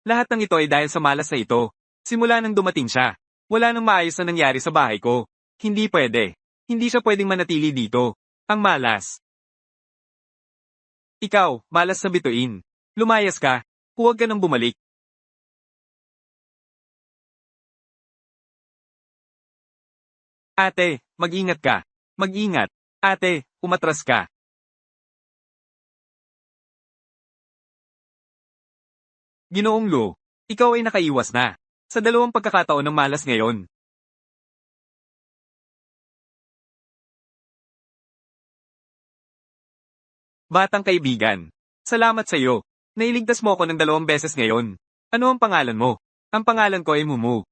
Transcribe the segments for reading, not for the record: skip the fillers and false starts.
Lahat ng ito ay dahil sa malas na ito. Simula nang dumating siya, wala nang maayos na nangyari sa bahay ko. Hindi pwede. Hindi siya pwedeng manatili dito. Ang malas. Ikaw, malas na bituin. Lumayas ka. Huwag ka nang bumalik. Ate, mag-ingat ka. Mag-ingat. Ate, umatras ka. Ginoong Lu, ikaw ay nakaiwas na. Sa dalawang pagkakataon ng malas ngayon. Batang kaibigan. Salamat sa iyo. Nailigtas mo ako ng 2 beses ngayon. Ano ang pangalan mo? Ang pangalan ko ay Mumu.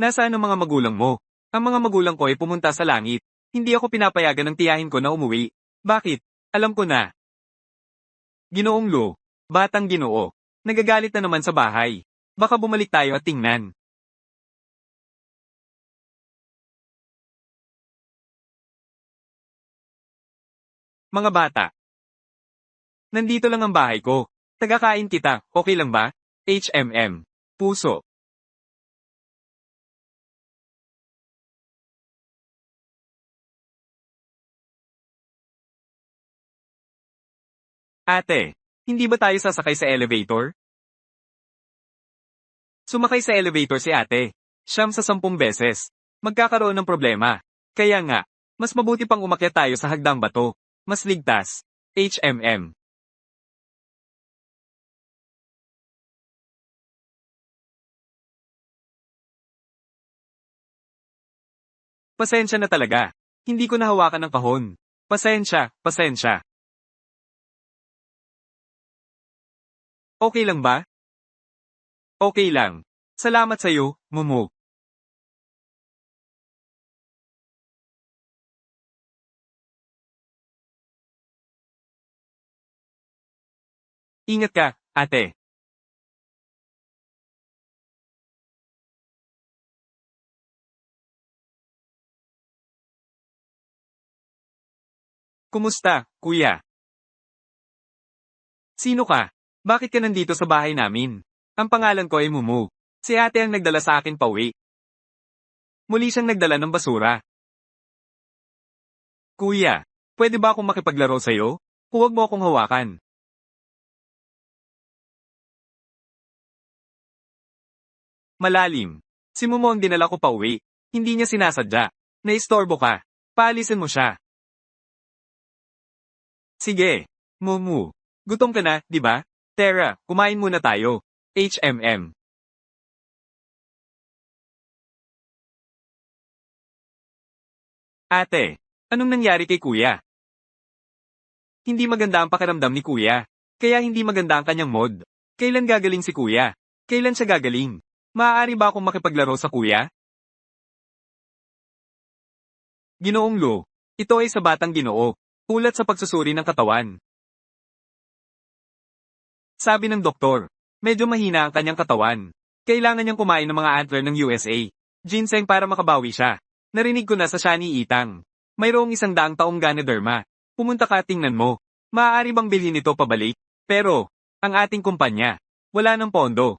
Nasaan ang mga magulang mo? Ang mga magulang ko ay pumunta sa langit. Hindi ako pinapayagan ng tiyahin ko na umuwi. Bakit? Alam ko na. Ginoong Lu. Batang ginoo. Nagagalit na naman sa bahay. Baka bumalik tayo at tingnan. Mga bata. Nandito lang ang bahay ko. Tagakain kita, okay lang ba? HMM. Puso. Ate, hindi ba tayo sasakay sa elevator? Sumakay sa elevator si ate. Siyam sa 10 beses. Magkakaroon ng problema. Kaya nga, mas mabuti pang umakyat tayo sa hagdang bato. Mas ligtas. HMM. Pasensya na talaga. Hindi ko nahawakan ng kahon. Pasensya, pasensya. Okay lang ba? Okay lang. Salamat sa'yo, Mumu. Ingat ka, ate. Kumusta, kuya? Sino ka? Bakit ka nandito sa bahay namin? Ang pangalan ko ay Mumu. Si ate ang nagdala sa akin pauwi. Muli siyang nagdala ng basura. Kuya, pwede ba akong makipaglaro sa'yo? Huwag mo akong hawakan. Malalim. Si Mumu ang dinala ko pauwi. Hindi niya sinasadya. Naistorbo ka. Paalisin mo siya. Sige. Mumu. Gutom ka na, di ba? Tara, kumain muna tayo. HMM. Ate, anong nangyari kay kuya? Hindi maganda ang pakiramdam ni kuya. Kaya hindi maganda ang kanyang mod. Kailan gagaling si kuya? Kailan siya gagaling? Maaari ba akong makipaglaro sa kuya? Ginoong Lo. Ito ay sa batang ginoo. Ulat sa pagsusuri ng katawan. Sabi ng doktor, medyo mahina ang kanyang katawan. Kailangan niyang kumain ng mga antler ng USA. Ginseng para makabawi siya. Narinig ko na sa Shani Itang. Mayroong 100 taong Ganoderma. Pumunta ka at tingnan mo. Maaari bang bilhin ito pabalik? Pero, ang ating kumpanya, wala ng pondo.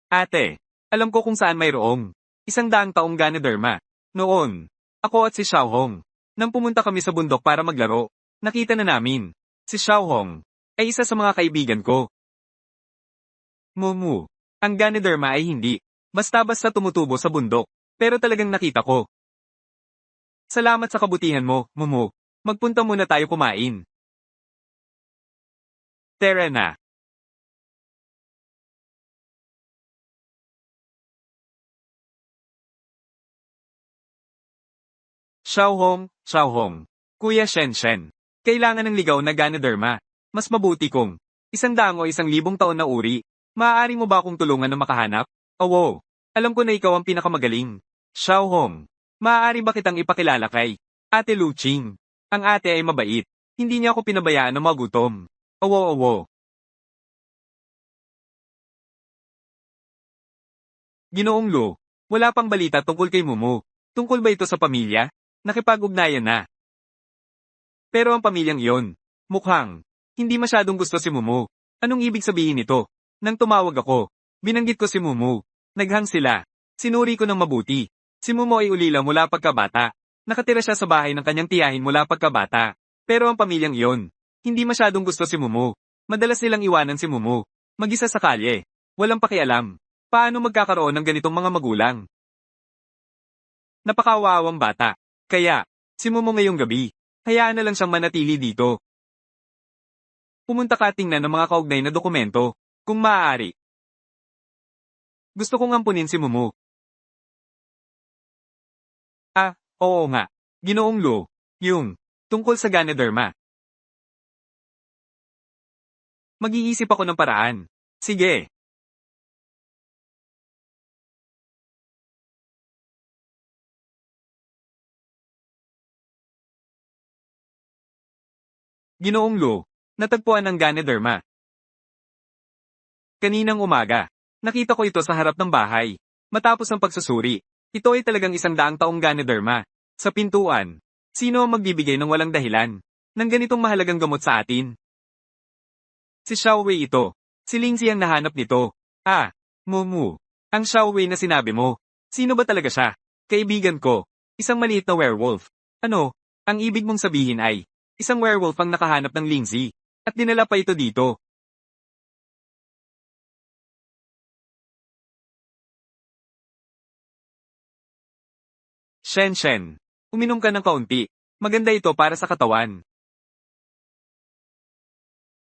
Ate, alam ko kung saan mayroong 100 taong Ganoderma. Noon, ako at si Xiaohong. Nang pumunta kami sa bundok para maglaro, nakita na namin. Si Xiaohong ay isa sa mga kaibigan ko. Mumu. Ang Ganoderma ay hindi. Basta-basta tumutubo sa bundok. Pero talagang nakita ko. Salamat sa kabutihan mo, Mumu. Magpunta muna tayo kumain. Tara na. Xiaohong, Xiaohong. Kuya Shenshen. Kailangan ng ligaw na Ganoderma. Mas mabuti kung 100 o 1,000 taon na uri. Maaari mo ba akong tulungan na makahanap? Oo. Alam ko na ikaw ang pinakamagaling. Xiaohong. Maaari ba kitang ipakilala kay Ate Luching? Ang ate ay mabait. Hindi niya ako pinabayaan na magutom. Oo, oo. Ginoong Lo. Wala pang balita tungkol kay Mumu. Tungkol ba ito sa pamilya? Nakipag-ugnayan na. Pero ang pamilyang iyon, mukhang, hindi masyadong gusto si Mumu. Anong ibig sabihin nito? Nang tumawag ako, binanggit ko si Mumu. Naghang sila. Sinuri ko ng mabuti. Si Mumu ay ulila mula pagkabata. Nakatira siya sa bahay ng kanyang tiyahin mula pagkabata. Pero ang pamilyang iyon, hindi masyadong gusto si Mumu. Madalas nilang iwanan si Mumu. Mag-isa sa kalye. Walang pakialam. Paano magkakaroon ng ganitong mga magulang? Napakawawang bata. Kaya, si Mumu ngayong gabi, hayaan na lang siyang manatili dito. Pumunta ka tingnan ng mga kaugnay na dokumento, kung maaari. Gusto kong ampunin si Mumu. Ah, oo nga. Ginoong Lo, yung, tungkol sa Ganoderma. Mag-iisip ako ng paraan. Sige. Ginoong Lo, natagpuan ang Ganoderma. Kaninang umaga, nakita ko ito sa harap ng bahay. Matapos ang pagsusuri, ito ay talagang 100 taong Ganoderma. Sa pintuan, sino ang magbibigay ng walang dahilan ng ganitong mahalagang gamot sa atin? Si Xiaowei ito. Si Lingzi ang nahanap nito. Ah, Mumu. Ang Xiaowei na sinabi mo. Sino ba talaga siya? Kaibigan ko. Isang maliit na werewolf. Ano? Ang ibig mong sabihin ay, isang werewolf ang nakahanap ng Lingzi. At dinala pa ito dito. Shen. Uminom ka ng kaunti. Maganda ito para sa katawan.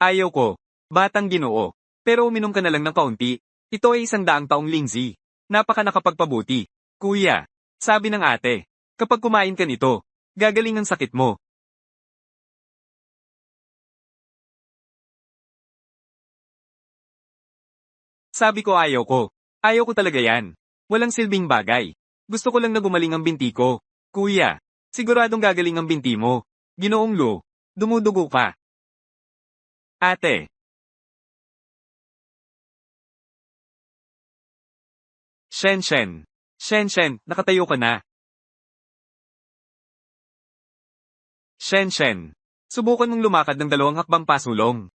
Ayaw ko. Batang Ginoo. Pero uminom ka na lang ng kaunti. Ito ay 100 taong Lingzi. Napaka nakapagpabuti. Kuya. Sabi ng ate. Kapag kumain ka nito, gagaling ang sakit mo. Sabi ko ayaw ko. Ayaw ko talaga yan. Walang silbing bagay. Gusto ko lang na gumaling ang binti ko. Kuya. Siguradong gagaling ang binti mo. Ginoong Lo. Dumudugo ka. Ate. Shen, nakatayo ka na. Shen. Subukan mong lumakad ng 2 hakbang pasulong.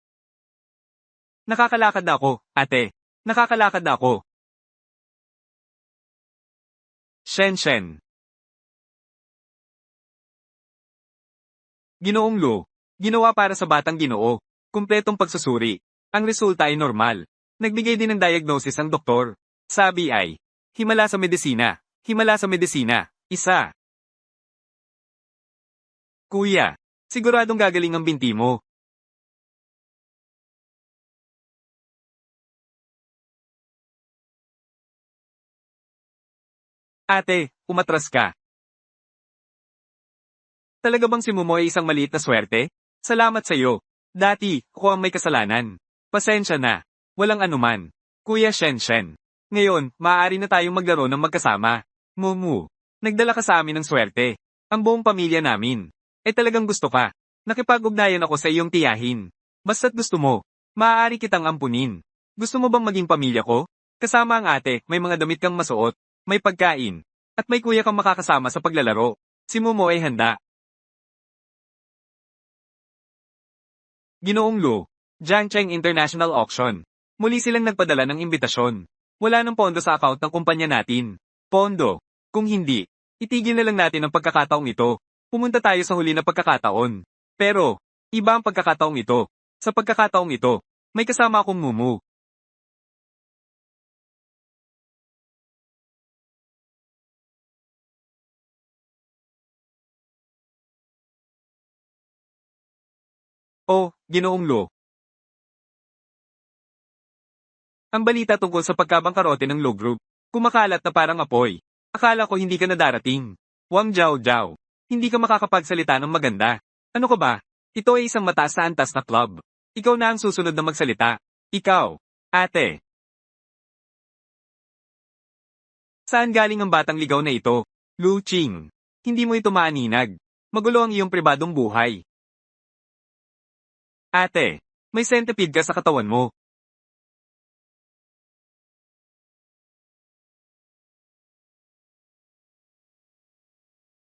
Nakakalakad na ako, ate. Nakakalakad na ako. Shen. Ginoong Lo. Ginawa para sa batang Ginoo. Kumpletong pagsusuri. Ang resulta ay normal. Nagbigay din ng diagnosis ang doktor. Sabi ay, himala sa medisina. Himala sa medisina. Isa. Kuya, siguradong gagaling ang binti mo. Ate, umatras ka. Talaga bang si Momo ay isang maliit na swerte? Salamat sa iyo. Dati, ako ang may kasalanan. Pasensya na. Walang anuman. Kuya Shen. Ngayon, maaari na tayong maglaro ng magkasama. Mumu. Nagdala ka sa amin ng swerte. Ang buong pamilya namin. Eh talagang gusto ka. Nakipag-ugnayan ako sa iyong tiyahin. Basta't gusto mo, maaari kitang ampunin. Gusto mo bang maging pamilya ko? Kasama ang ate, may mga damit kang masuot, may pagkain, at may kuya kang makakasama sa paglalaro. Si Momo ay handa. Ginoong Lo, Jiangcheng International Auction. Muli silang nagpadala ng imbitasyon. Wala nang pondo sa account ng kumpanya natin. Pondo. Kung hindi, itigil na lang natin ang pagkakataong ito. Pumunta tayo sa huli na pagkakataon. Pero, iba ang pagkakataong ito. Sa pagkakataong ito, may kasama akong Mumu. Oh, Ginoong Lo. Ang balita tungkol sa pagkabangkarote ng Lo Group. Kumakalat na parang apoy. Akala ko hindi ka na darating. Wang Jiao. Hindi ka makakapagsalita ng maganda. Ano ka ba? Ito ay isang mataas na antas na club. Ikaw na ang susunod na magsalita. Ikaw. Ate. Saan galing ang batang ligaw na ito? Lu Ching. Hindi mo ito maaninag. Magulo ang iyong pribadong buhay. Ate. May centipede ka sa katawan mo.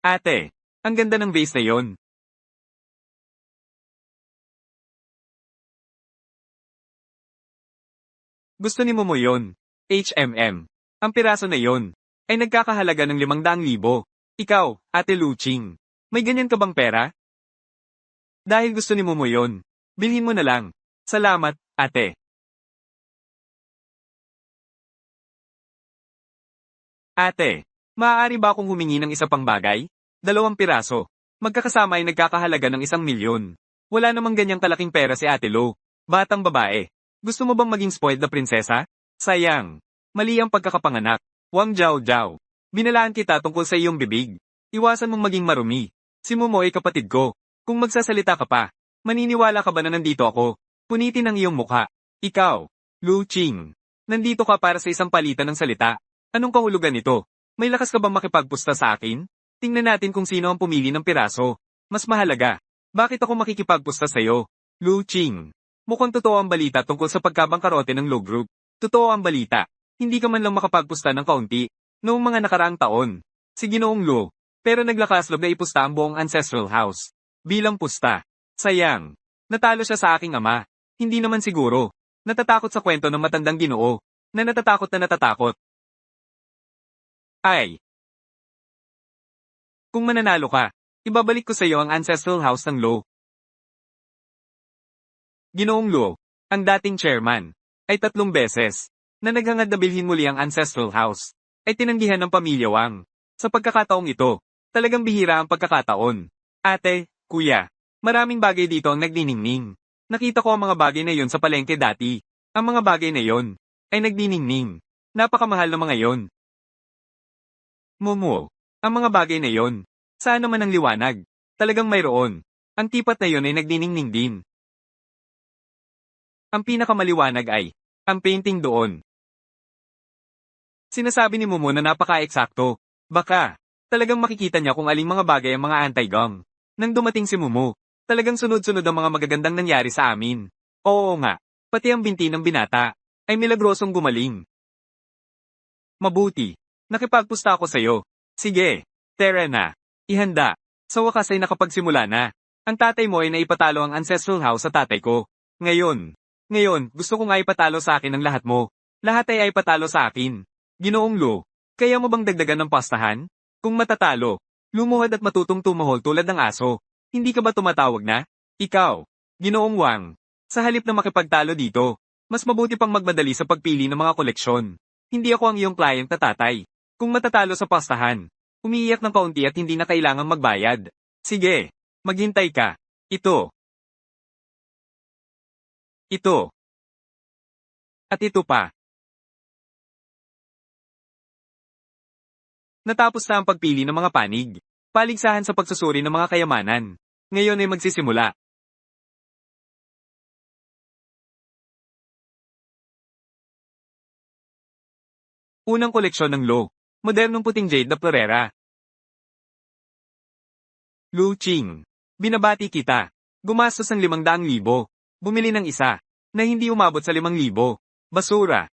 Ate, ang ganda ng vase na yon. Gusto ni Momo yon. HMM. Ang piraso na yon ay nagkakahalaga ng 500,000. Ikaw, Ate Luching, may ganyan ka bang pera? Dahil gusto ni Momo yon, bilhin mo na lang. Salamat, ate. Ate, maaari ba akong humingi ng isa pang bagay? 2 piraso. Magkakasama ay nagkakahalaga ng 1 milyon. Wala namang ganyang kalaking pera si Ate Lo. Batang babae. Gusto mo bang maging spoiled na prinsesa? Sayang. Mali ang pagkakapanganak. Wang Jiao Jiao. Binalaan kita tungkol sa iyong bibig. Iwasan mong maging marumi. Si Momo ay kapatid ko. Kung magsasalita ka pa, maniniwala ka ba na nandito ako? Punitin ang iyong mukha. Ikaw, Lu Ching. Nandito ka para sa isang palitan ng salita. Anong kahulugan nito? May lakas ka bang makipagpusta sa akin? Tingnan natin kung sino ang pumili ng piraso. Mas mahalaga. Bakit ako makikipagpusta sa'yo? Lu Ching. Mukhang totoo ang balita tungkol sa pagkabangkarote ng Lo Group. Totoo ang balita. Hindi ka man lang makapagpusta ng kaunti. Noong mga nakaraang taon. Si Ginoong Lo. Pero naglakas loob na ipusta ang buong ancestral house. Bilang pusta. Sayang. Natalo siya sa aking ama. Hindi naman siguro. Natatakot sa kwento ng matandang Ginoo. Na natatakot na natatakot. Ay. Kung mananalo ka, ibabalik ko sa iyo ang ancestral house ng Lo. Ginoong Lo, ang dating chairman, ay 3 beses, na naghangad na bilhin muli ang ancestral house, ay tinanggihan ng pamilya Wang. Sa pagkakataong ito, talagang bihira ang pagkakataon. Ate, kuya, maraming bagay dito ang nagniningning. Nakita ko ang mga bagay na yon sa palengke dati. Ang mga bagay na yon, ay nagniningning. Napakamahal na mga yon. Momo, ang mga bagay na yon, saan naman ang liwanag? Talagang mayroon. Ang tipat na yon ay nagniningning din. Ang pinakamaliwanag ay, ang painting doon. Sinasabi ni Momo na napaka-eksakto. Baka, talagang makikita niya kung aling mga bagay ang mga anti-gong. Nang dumating si Momo, talagang sunod-sunod ang mga magagandang nangyari sa amin. Oo nga, pati ang binti ng binata, ay milagrosong gumaling. Mabuti. Nakipagpusta ako sa'yo. Sige, tara na. Ihanda. Sa wakas ay nakapagsimula na. Ang tatay mo ay naipatalo ang ancestral house sa tatay ko. Ngayon, gusto ko nga ipatalo sa akin ang lahat mo. Lahat ay ipatalo sa akin. Ginoong Lo, kaya mo bang dagdagan ng pastahan? Kung matatalo, lumuhod at matutong tumahol tulad ng aso. Hindi ka ba tumatawag na? Ikaw, Ginoong Wang. Sa halip na makipagtalo dito, mas mabuti pang magmadali sa pagpili ng mga koleksyon. Hindi ako ang iyong client na tatay. Kung matatalo sa pastahan, umiiyak ng kaunti at hindi na kailangang magbayad. Sige, maghintay ka. Ito. At ito pa. Natapos na ang pagpili ng mga panig. Paligsahan sa pagsusuri ng mga kayamanan. Ngayon ay magsisimula. Unang koleksyon ng Lo. Modernong puting jade na florera. Lu Ching. Binabati kita. Gumastos ng 500,000. Bumili ng isa, na hindi umabot sa 5,000. Basura.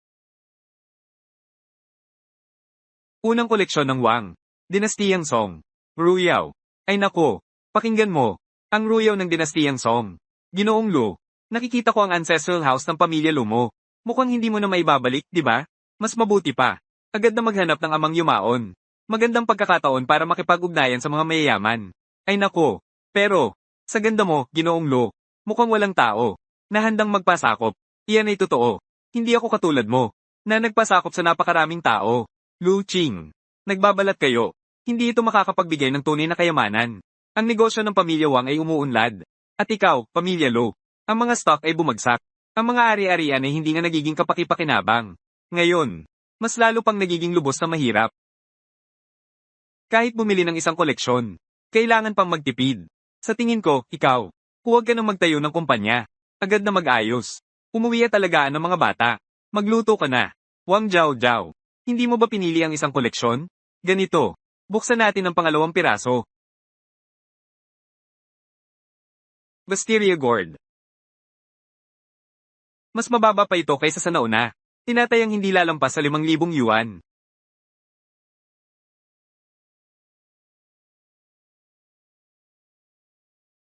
Unang koleksyon ng Wang. Dinastiyang Song. Ruyaw. Ay nako, pakinggan mo. Ang ruyaw ng Dinastiyang Song. Ginoong Lu. Nakikita ko ang ancestral house ng pamilya Lu mo. Mukhang hindi mo na maibabalik, di ba? Mas mabuti pa. Agad na maghanap ng amang yumaon. Magandang pagkakataon para makipag-ugnayan sa mga mayayaman. Ay nako. Pero, sa ganda mo, Ginoong Lu, mukhang walang tao na handang magpasakop. Iyan ay totoo. Hindi ako katulad mo, na nagpasakop sa napakaraming tao. Lu Ching. Nagbabalat kayo. Hindi ito makakapagbigay ng tunay na kayamanan. Ang negosyo ng pamilya Wang ay umuunlad. At ikaw, pamilya Lu, ang mga stock ay bumagsak. Ang mga ari-arian ay hindi na nagiging kapaki-pakinabang. Ngayon, mas lalo pang nagiging lubos na mahirap. Kahit bumili ng isang koleksyon, kailangan pang magtipid. Sa tingin ko, ikaw, huwag ka nang magtayo ng kumpanya. Agad na mag-ayos. Umuwi at alagaan ng mga bata. Magluto ka na. Wang Jiao Jiao. Hindi mo ba pinili ang isang koleksyon? Ganito. Buksan natin ang pangalawang piraso. Wisteria Gourd. Mas mababa pa ito kaysa sa nauna. Tinatayang hindi lalampas sa 5,000 yuan.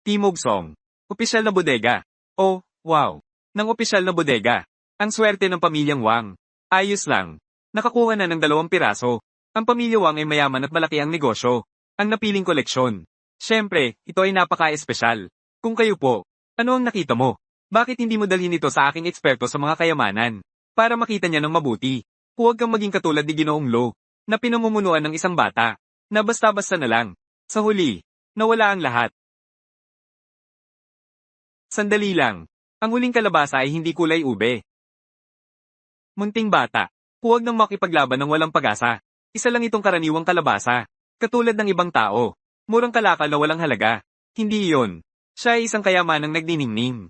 Timog Song. Opisyal na bodega. Oh, wow. Nang opisyal na bodega. Ang swerte ng pamilyang Wang. Ayos lang. Nakakuha na ng 2 piraso. Ang pamilya Wang ay mayaman at malaki ang negosyo. Ang napiling koleksyon. Siyempre, ito ay napaka-espesyal. Kung kayo po, ano ang nakita mo? Bakit hindi mo dalhin ito sa aking eksperto sa mga kayamanan? Para makita niya ng mabuti. Huwag kang maging katulad ni Ginoong Lo, na pinamumunuan ng isang bata, na basta-basta na lang. Sa huli, nawala ang lahat. Sandali lang. Ang huling kalabasa ay hindi kulay ube. Munting bata. Huwag nang makipaglaban ng walang pag-asa. Isa lang itong karaniwang kalabasa. Katulad ng ibang tao. Murang kalakal na walang halaga. Hindi iyon. Siya ay isang kayamanang nagniningning.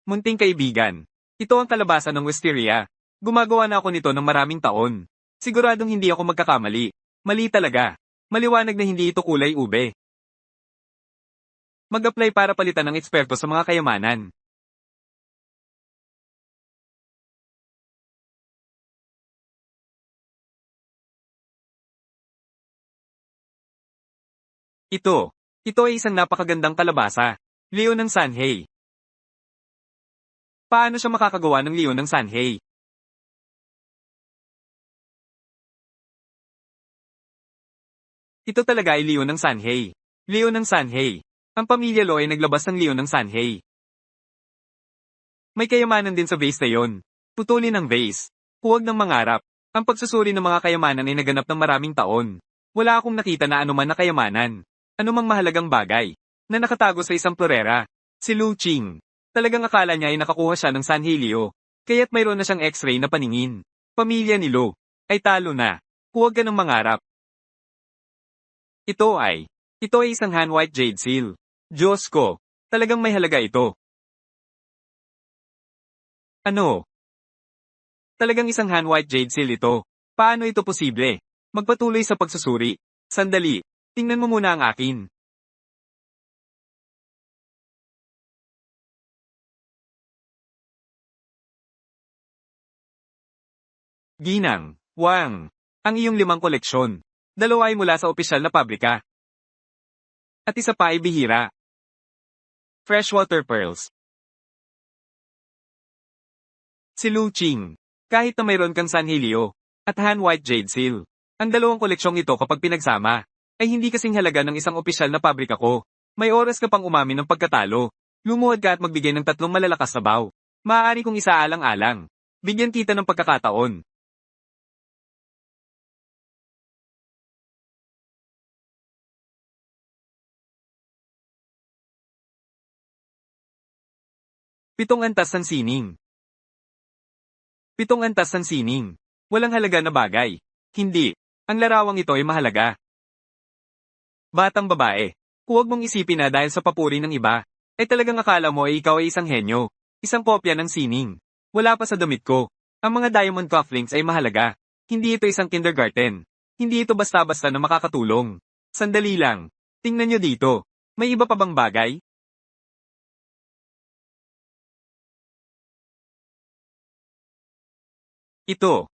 Munting kaibigan. Ito ang kalabasa ng wisteria. Gumagawa na ako nito ng maraming taon. Siguradong hindi ako magkakamali. Mali talaga. Maliwanag na hindi ito kulay ube. Mag-apply para palitan ng eksperto sa mga kayamanan. Ito ay isang napakagandang kalabasa. Leon ng Sanhei. Paano siya makakagawa ng leon ng Sanhei? Ito talaga ay leon ng Sanhei. Leon ng Sanhei. Ang pamilya Lo ay naglabas ng leon ng Sanhei. May kayamanan din sa vase na yon. Putulin ang vase. Huwag ng mangarap. Ang pagsusuri ng mga kayamanan ay naganap ng maraming taon. Wala akong nakita na anuman na kayamanan. Anumang mahalagang bagay. Na nakatago sa isang florera. Si Lu Qing. Talagang akala niya ay nakakuha siya ng Sanhei Leo. Kaya't mayroon na siyang x-ray na paningin. Pamilya ni Lo. Ay talo na. Huwag ka ng mangarap. Ito ay isang Han White Jade Seal. Diyos ko. Talagang may halaga ito. Ano? Talagang isang Han White Jade Seal ito. Paano ito posible? Magpatuloy sa pagsusuri. Sandali. Tingnan mo muna ang akin. Ginang, Wang. Ang iyong 5 koleksyon. 2 ay mula sa opisyal na pabrika. At isa pa ay bihira. Freshwater Pearls. Si Lu Qing. Kahit na mayroon kang Sanhei Leo. At Han White Jade Seal. Ang 2 koleksyong ito kapag pinagsama. Ay hindi kasing halaga ng isang opisyal na pabrika ko. May oras ka pang umamin ng pagkatalo. Lumuhod ka at magbigay ng 3 malalakas na baw. Maaari kong isaalang-alang. Bigyan kita ng pagkakataon. Pitong antas ng sining. 7 antas ng sining. Walang halaga na bagay. Hindi. Ang larawang ito ay mahalaga. Batang babae. Huwag mong isipin na dahil sa papuri ng iba, ay talagang akala mo ay ikaw ay isang henyo. Isang kopya ng sining. Wala pa sa damit ko. Ang mga diamond cufflinks ay mahalaga. Hindi ito isang kindergarten. Hindi ito basta-basta na makakatulong. Sandali lang. Tingnan nyo dito. May iba pa bang bagay? Ito.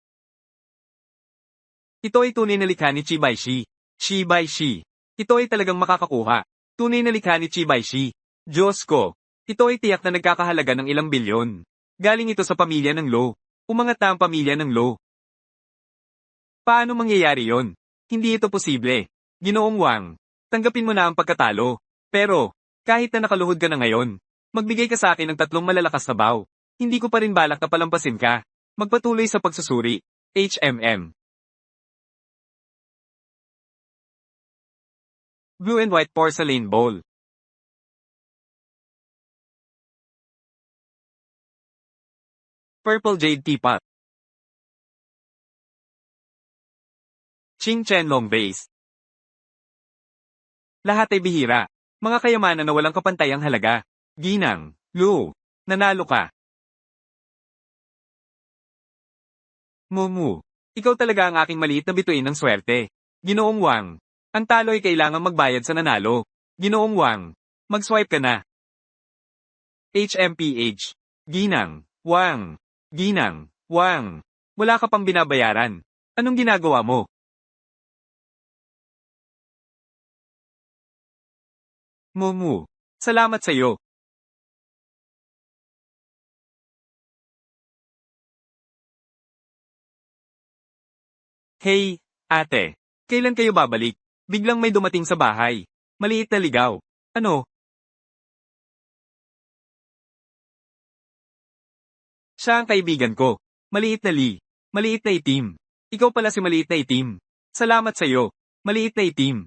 Ito ay tunay na likha ni Chibaishi. Shibaishi. Ito ay talagang makakakuha. Tunay na likha ni Chibaishi. Diyos ko. Ito ay tiyak na nagkakahalaga ng ilang bilyon. Galing ito sa pamilya ng Lo. Umangat na ang pamilya ng Lo. Paano mangyayari yon? Hindi ito posible. Ginoong Wang. Tanggapin mo na ang pagkatalo. Pero, kahit na nakaluhod ka na ngayon, magbigay ka sa akin ng 3 malalakas na baw. Hindi ko pa rin balak na palampasin ka. Magpatuloy sa pagsusuri. HMM. Blue and white porcelain bowl. Purple jade teapot. Ching Chen Long vase. Lahat ay bihira. Mga kayamanan na walang kapantayang halaga. Ginang, Lu, nanalo ka. Mumu. Ikaw talaga ang aking maliit na bituin ng swerte. Ginoong Wang. Ang talo ay kailangang magbayad sa nanalo. Ginoong Wang. Mag-swipe ka na. HMPH. Ginang. Wang. Ginang. Wang. Wala ka pang binabayaran. Anong ginagawa mo? Mumu. Salamat sa'yo. Hey, ate. Kailan kayo babalik? Biglang may dumating sa bahay. Maliit na ligaw. Ano? Siya ang kaibigan ko. Maliit na Maliit na itim. Ikaw pala si maliit na itim. Salamat sa'yo. Maliit na itim.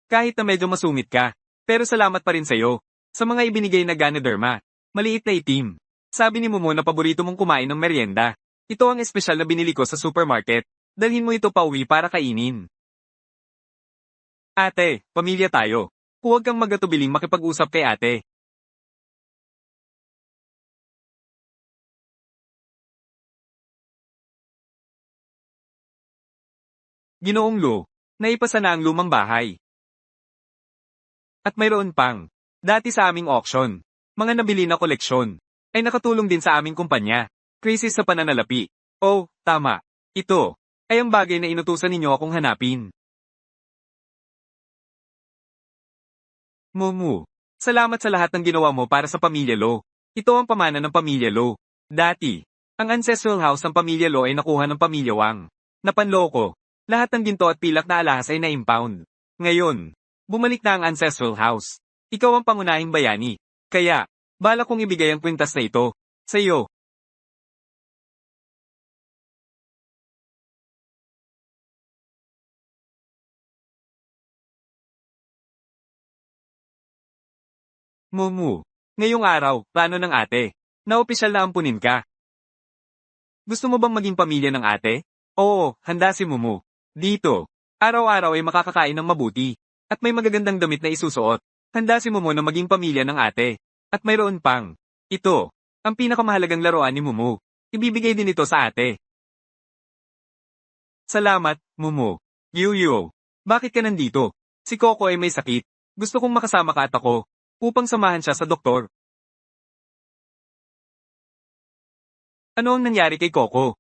Kahit na medyo masungit ka. Pero salamat pa rin sa'yo. Sa mga ibinigay na Ganoderma. Maliit na itim. Sabi ni Momo na paborito mong kumain ng merienda. Ito ang espesyal na binili ko sa supermarket. Dalhin mo ito pauwi para kainin. Ate, pamilya tayo. Huwag kang magatubiling makipag-usap kay ate. Ginoong Lu, naipasa na ang lumang bahay. At mayroon pang, dati sa aming auction, mga nabili na koleksyon, ay nakatulong din sa aming kumpanya, krisis sa pananalapi. Oh, tama. Ito, ay ang bagay na inutusan ninyo akong hanapin. Mumu, salamat sa lahat ng ginawa mo para sa pamilya Lo. Ito ang pamana ng pamilya Lo. Dati, ang ancestral house ng pamilya Lo ay nakuha ng pamilya Wang. Napanloko. Lahat ng ginto at pilak na alahas ay na-impound. Ngayon, bumalik na ang ancestral house. Ikaw ang pangunahing bayani. Kaya, bala kong ibigay ang kwintas na ito. Sa iyo. Mumu. Ngayong araw, plano ng ate. Na opisyal na ampunin ka. Gusto mo bang maging pamilya ng ate? Oo, handa si Mumu. Dito. Araw-araw ay makakakain ng mabuti. At may magagandang damit na isusuot. Handa si Mumu na maging pamilya ng ate. At mayroon pang. Ito. Ang pinakamahalagang laruan ni Mumu. Ibibigay din ito sa ate. Salamat, Mumu. Yuyo. Bakit ka nandito? Si Coco ay may sakit. Gusto kong makasama ka at ako. Upang samahan siya sa doktor. Ano ang nangyari kay Coco?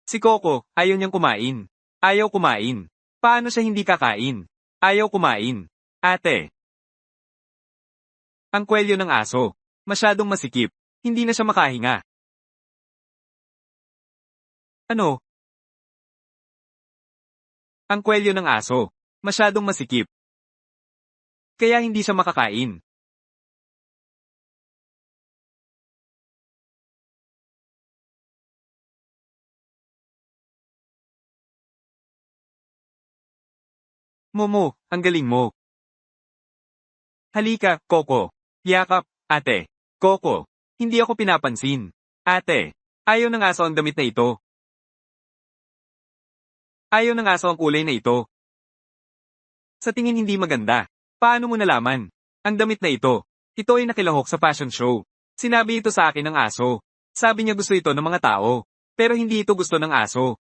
Si Coco, ayaw niyang kumain. Ayaw kumain. Paano siya hindi kakain? Ayaw kumain. Ate. Ang kwelyo ng aso. Masyadong masikip. Hindi na siya makahinga. Ano? Ang kwelyo ng aso. Masyadong masikip. Kaya hindi siya makakain. Momo, ang galing mo. Halika, Coco. Yakap, ate. Coco, hindi ako pinapansin. Ate, ayaw ng aso ang damit na ito. Ayaw ng aso ang kulay na ito. Sa tingin hindi maganda. Paano mo nalaman? Ang damit na ito. Ito ay nakilahok sa fashion show. Sinabi ito sa akin ng aso. Sabi niya gusto ito ng mga tao. Pero hindi ito gusto ng aso.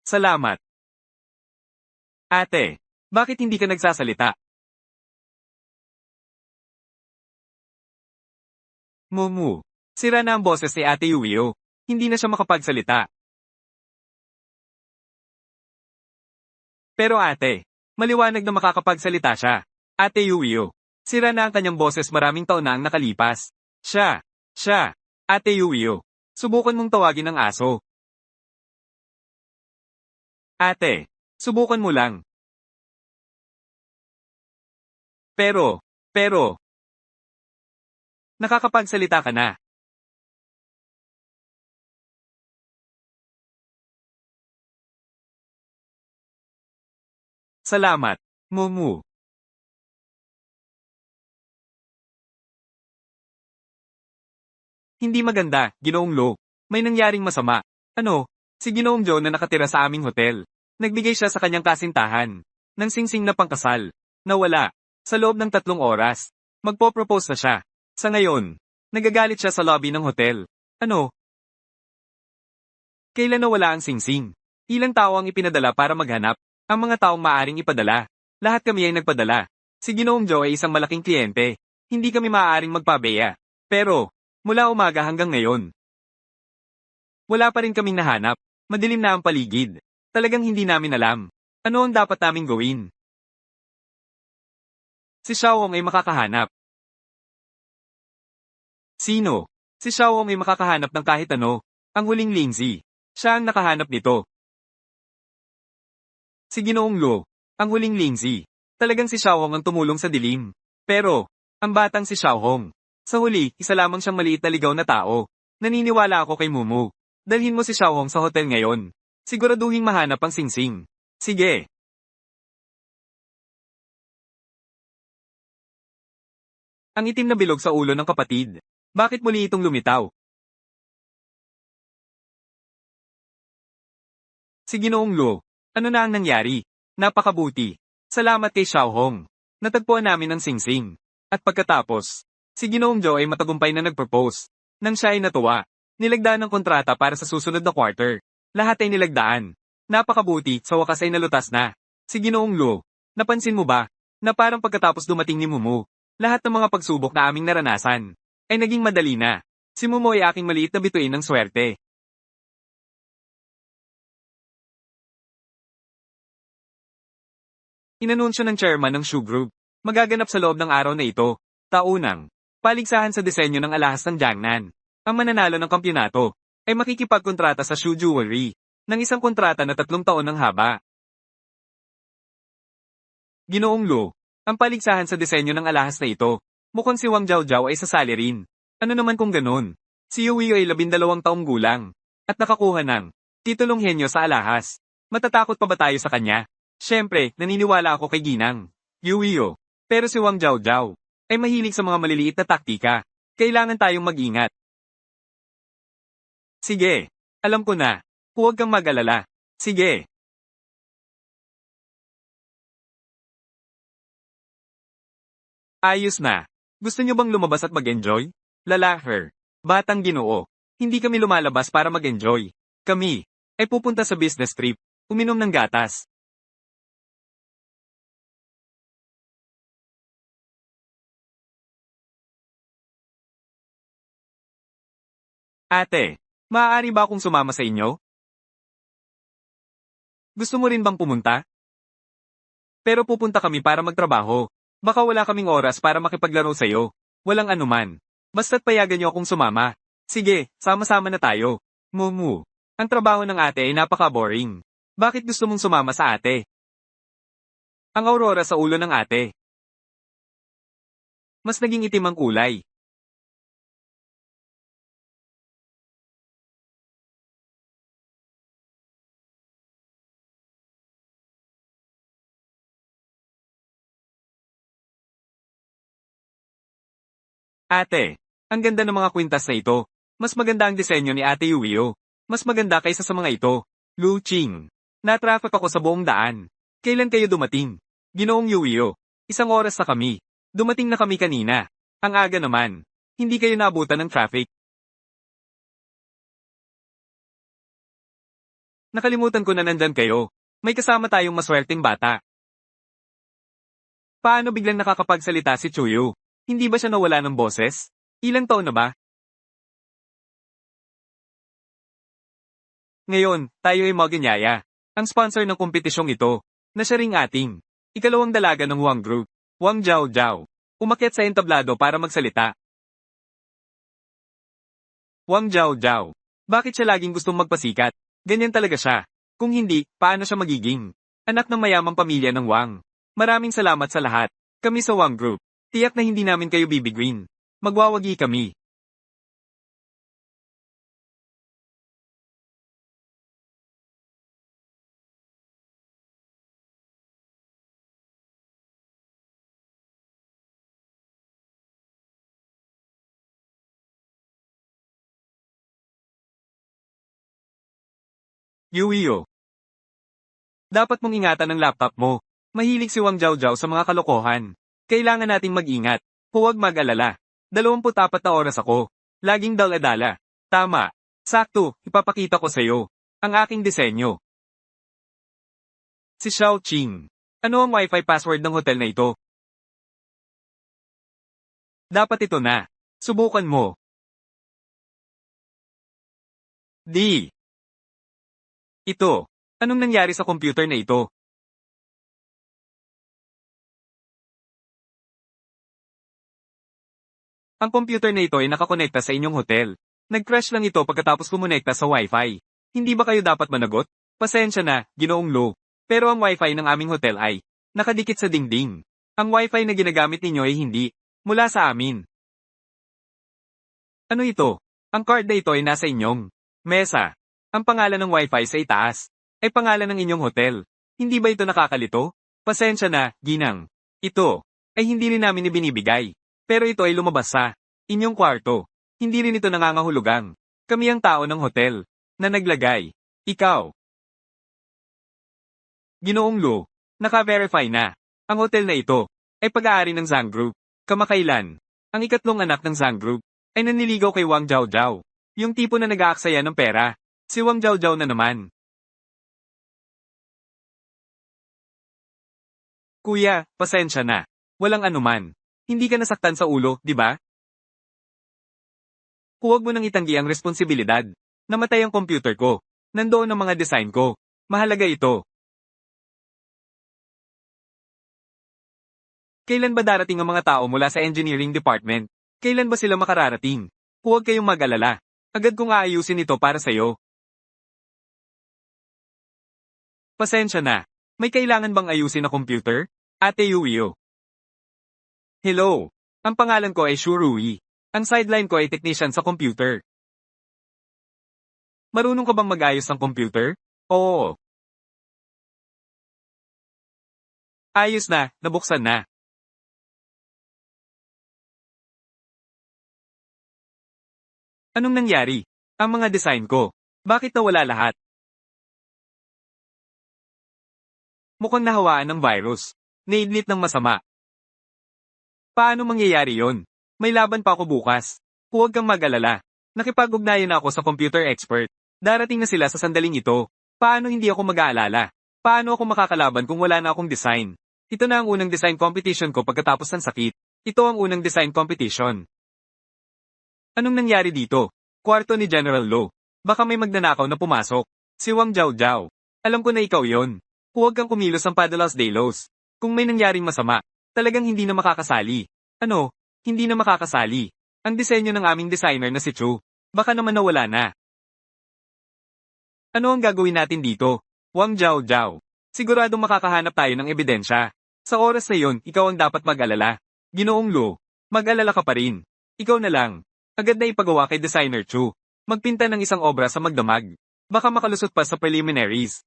Salamat. Ate, bakit hindi ka nagsasalita? Mumu. Sira na ang boses ni Ate Yuyo. Hindi na siya makapagsalita. Pero ate, maliwanag na makakapagsalita siya. Ate Yuyo. Sira na ang kanyang boses maraming taon na ang nakalipas. Siya. Ate Yuyo. Subukan mong tawagin ang aso. Ate, subukan mo lang. Pero, nakakapagsalita ka na. Salamat, Mumu. Hindi maganda, Ginoong Lo. May nangyaring masama. Ano? Si Ginoong Joe na nakatira sa aming hotel. Nagbigay siya sa kanyang kasintahan. Ng singsing na pangkasal. Nawala. Sa loob ng 3 oras. Magpo-propose na siya. Sa ngayon, nagagalit siya sa lobby ng hotel. Ano? Kailan nawala ang singsing? Ilang tao ang ipinadala para maghanap? Ang mga taong maaring ipadala. Lahat kami ay nagpadala. Si Ginoong Joe ay isang malaking kliyente. Hindi kami maaaring magpabeya. Pero, mula umaga hanggang ngayon, wala pa rin kaming nahanap. Madilim na ang paligid. Talagang hindi namin alam. Ano ang dapat naming gawin? Si Xiaohong ay makakahanap. Sino? Si Xiaohong ay makakahanap ng kahit ano. Ang huling Lingzi. Siya ang nakahanap nito. Si Ginoong Luo. Ang huling Lingzi. Talagang si Xiaohong ang tumulong sa dilim. Pero, ang batang si Xiaohong. Sa huli, isa lamang siyang maliit na ligaw na tao. Naniniwala ako kay Mumu. Dalhin mo si Xiaohong sa hotel ngayon. Siguraduhing mahanap ang singsing. Sige. Ang itim na bilog sa ulo ng kapatid. Bakit muli itong lumitaw? Si Ginoong Luo. Ano na ang nangyari? Napakabuti. Salamat kay Xiaohong. Natagpuan namin ang singsing. At pagkatapos, si Ginoong Joe ay matagumpay na nagpropose. Nang siya ay natuwa, nilagdaan ng kontrata para sa susunod na quarter. Lahat ay nilagdaan. Napakabuti, sa wakas ay nalutas na. Si Ginoong Luo, napansin mo ba, na parang pagkatapos dumating ni Mumu, lahat ng mga pagsubok na aming naranasan, ay naging madali na. Si Mumu ay aking maliit na bituin ng swerte. Inanunsyo ng chairman ng Shoe Group, magaganap sa loob ng araw na ito, taunang, paligsahan sa disenyo ng alahas ng Jiangnan. Ang mananalo ng kampyonato ay makikipagkontrata sa shoe jewelry ng isang kontrata na 3 taon ng haba. Ginoong Luo, ang paligsahan sa disenyo ng alahas na ito, mukhang si Wang Jiaojiao ay sasali rin. Ano naman kung ganun? Si Yu Yu ay 12 taong gulang at nakakuha ng titulong henyo sa alahas. Matatakot pa ba tayo sa kanya? Siyempre, naniniwala ako kay Ginang Yu Yu. Pero si Wang Jiaojiao ay mahilig sa mga maliliit na taktika. Kailangan tayong mag-ingat. Sige. Alam ko na. Huwag kang mag-alala. Sige. Ayos na. Gusto niyo bang lumabas at mag-enjoy? Lalaher. Batang Ginoo. Hindi kami lumalabas para mag-enjoy. Kami ay pupunta sa business trip. Uminom ng gatas. Ate, maaari ba akong sumama sa inyo? Gusto mo rin bang pumunta? Pero pupunta kami para magtrabaho. Baka wala kaming oras para makipaglaro sa'yo. Walang anuman. Basta't payagan niyo akong sumama. Sige, sama-sama na tayo. Mumu. Ang trabaho ng ate ay napaka-boring. Bakit gusto mong sumama sa ate? Ang aurora sa ulo ng ate. Mas naging itim ang kulay. Ate, ang ganda ng mga kwintas na ito. Mas maganda ang disenyo ni Ate Yuio. Mas maganda kaysa sa mga ito. Lu Ching. Na-traffic ako sa buong daan. Kailan kayo dumating? Ginoong Yuio. 1 oras na kami. Dumating na kami kanina. Ang aga naman. Hindi kayo naabutan ng traffic. Nakalimutan ko na nandyan kayo. May kasama tayong maswerteng bata. Paano biglang nakakapagsalita si Chuyo? Hindi ba siya nawala ng boses? Ilang taon na ba? Ngayon, tayo ay maganyaya. Ang sponsor ng kompetisyong ito, na siya ring ating ikalawang dalaga ng Wang Group, Wang Jiaojiao. Umakyat sa entablado para magsalita. Wang Jiaojiao. Bakit siya laging gustong magpasikat? Ganyan talaga siya. Kung hindi, paano siya magiging anak ng mayamang pamilya ng Wang? Maraming salamat sa lahat. Kami sa Wang Group. Tiyak na hindi namin kayo bibiguin. Magwawagi kami. Yuio. Dapat mong ingatan ang laptop mo. Mahilig si Wang Jiaojiao sa mga kalokohan. Kailangan nating mag-ingat. Huwag mag-alala. 24 na oras ako. Laging dala-dala. Tama. Sakto, ipapakita ko sa'yo. Ang aking disenyo. Si Xiao Qing. Ano ang Wi-Fi password ng hotel na ito? Dapat ito na. Subukan mo. Di. Ito. Anong nangyari sa computer na ito? Ang computer na ito ay nakakonekta sa inyong hotel. Nag-crash lang ito pagkatapos kumonekta sa Wi-Fi. Hindi ba kayo dapat managot? Pasensya na, Ginoong Lo. Pero ang Wi-Fi ng aming hotel ay nakadikit sa dingding. Ang Wi-Fi na ginagamit ninyo ay hindi mula sa amin. Ano ito? Ang card na ito ay nasa inyong mesa. Ang pangalan ng Wi-Fi sa itaas ay pangalan ng inyong hotel. Hindi ba ito nakakalito? Pasensya na, Ginang. Ito ay hindi rin namin ibinibigay. Pero ito ay lumabas sa inyong kwarto. Hindi rin ito nangangahulugang. Kami ang tao ng hotel na naglagay. Ikaw. Ginoong Lo, naka-verify na. Ang hotel na ito ay pag-aari ng Zhang Group. Kamakailan, ang ikatlong anak ng Zhang Group ay naniligaw kay Wang Jiaojiao. Yung tipo na nag-aaksaya ng pera. Si Wang Jiaojiao na naman. Kuya, pasensya na. Walang anuman. Hindi ka nasaktan sa ulo, di ba? Huwag mo nang itanggi ang responsibilidad. Namatay ang computer ko. Nandoon ang mga design ko. Mahalaga ito. Kailan ba darating ang mga tao mula sa engineering department? Kailan ba sila makararating? Huwag kayong mag-alala. Agad kong aayusin ito para sa'yo. Pasensya na. May kailangan bang ayusin na computer? Ate Yuyo. Hello. Ang pangalan ko ay Shurui. Ang sideline ko ay technician sa computer. Marunong ka bang mag-ayos ng computer? Oo. Ayos na, nabuksan na. Anong nangyari? Ang mga design ko. Bakit nawala lahat? Mukhang nahawaan ng virus. Naidlit ng masama. Paano mangyayari yon? May laban pa ako bukas. Huwag kang mag-alala. Nakipag-ugnayan ako sa computer expert. Darating na sila sa sandaling ito. Paano hindi ako mag-aalala? Paano ako makakalaban kung wala na akong design? Ito na ang unang design competition ko pagkatapos ng sakit. Ito ang unang design competition. Anong nangyari dito? Kwarto ni General Lo. Baka may magnanakaw na pumasok. Si Wang Jiaojiao. Alam ko na ikaw yon. Huwag kang kumilos ang Padalos Delos. Kung may nangyaring masama, talagang hindi na makakasali. Ano? Hindi na makakasali. Ang disenyo ng aming designer na si Chu. Baka naman nawala na. Ano ang gagawin natin dito? Wang Jiaojiao. Siguradong makakahanap tayo ng ebidensya. Sa oras na yon, ikaw ang dapat mag-alala. Ginoong Lo, mag-alala ka pa rin. Ikaw na lang. Agad na ipagawa kay designer Chu. Magpinta ng isang obra sa magdamag. Baka makalusot pa sa preliminaries.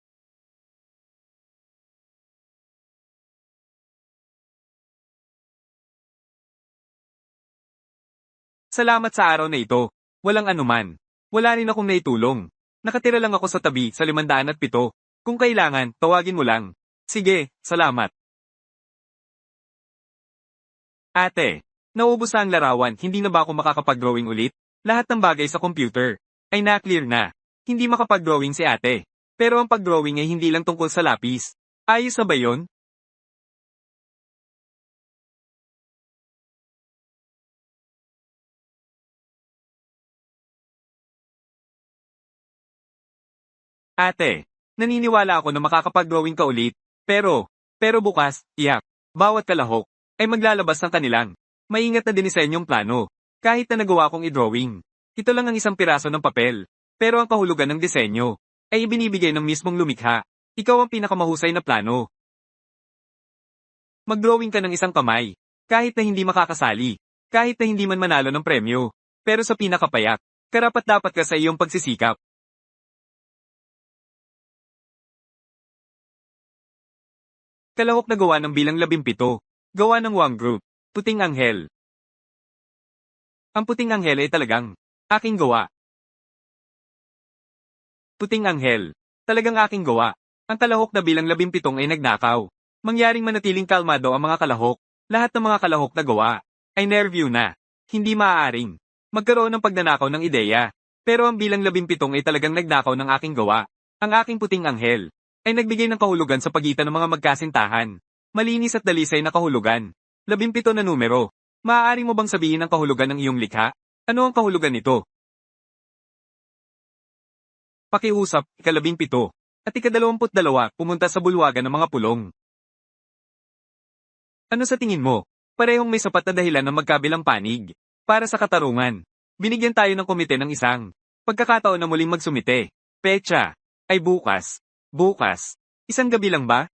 Salamat sa araw na ito. Walang anuman. Wala rin akong naitulong. Nakatira lang ako sa tabi sa 507. Kung kailangan, tawagin mo lang. Sige, salamat. Ate, naubos na ang larawan, hindi na ba ako makakapag-drawing ulit? Lahat ng bagay sa computer ay na-clear na. Hindi makapag-drawing si ate. Pero ang pag-drawing ay hindi lang tungkol sa lapis. Ayos na ba yon? Ate, naniniwala ako na makakapag-drawing ka ulit. Pero bukas, iyak, bawat kalahok, ay maglalabas ng kanilang maingat na dinisenyong plano. Kahit na nagawa kong i-drawing. Ito lang ang isang piraso ng papel. Pero ang kahulugan ng disenyo ay ibinibigay ng mismong lumikha. Ikaw ang pinakamahusay na plano. Mag-drawing ka ng isang kamay. Kahit na hindi makakasali. Kahit na hindi man manalo ng premyo. Pero sa pinakapayak, karapat-dapat ka sa iyong pagsisikap. Kalahok na gawa ng bilang 17. Gawa ng Wang Group. Puting Anghel. Ang puting anghel ay talagang aking gawa. Puting anghel. Talagang aking gawa. Ang kalahok na bilang 17 ay nagnakaw. Mangyaring manatiling kalmado ang mga kalahok. Lahat ng mga kalahok na gawa ay nervyo na. Hindi maaaring magkaroon ng pagnanakaw ng ideya. Pero ang bilang 17 ay talagang nagnakaw ng aking gawa. Ang aking puting anghel ay nagbigay ng kahulugan sa pagitan ng mga magkasintahan. Malinis at dalisay na kahulugan. 17 na numero. Maaari mo bang sabihin ang kahulugan ng iyong likha? Ano ang kahulugan nito? Pakiusap, 17. At 22, pumunta sa bulwagan ng mga pulong. Ano sa tingin mo? Parehong may sapat na dahilan ng magkabilang panig. Para sa katarungan, binigyan tayo ng komite ng isang pagkakataon na muling magsumite. Petsa ay bukas. Bukas. Isang gabi lang ba?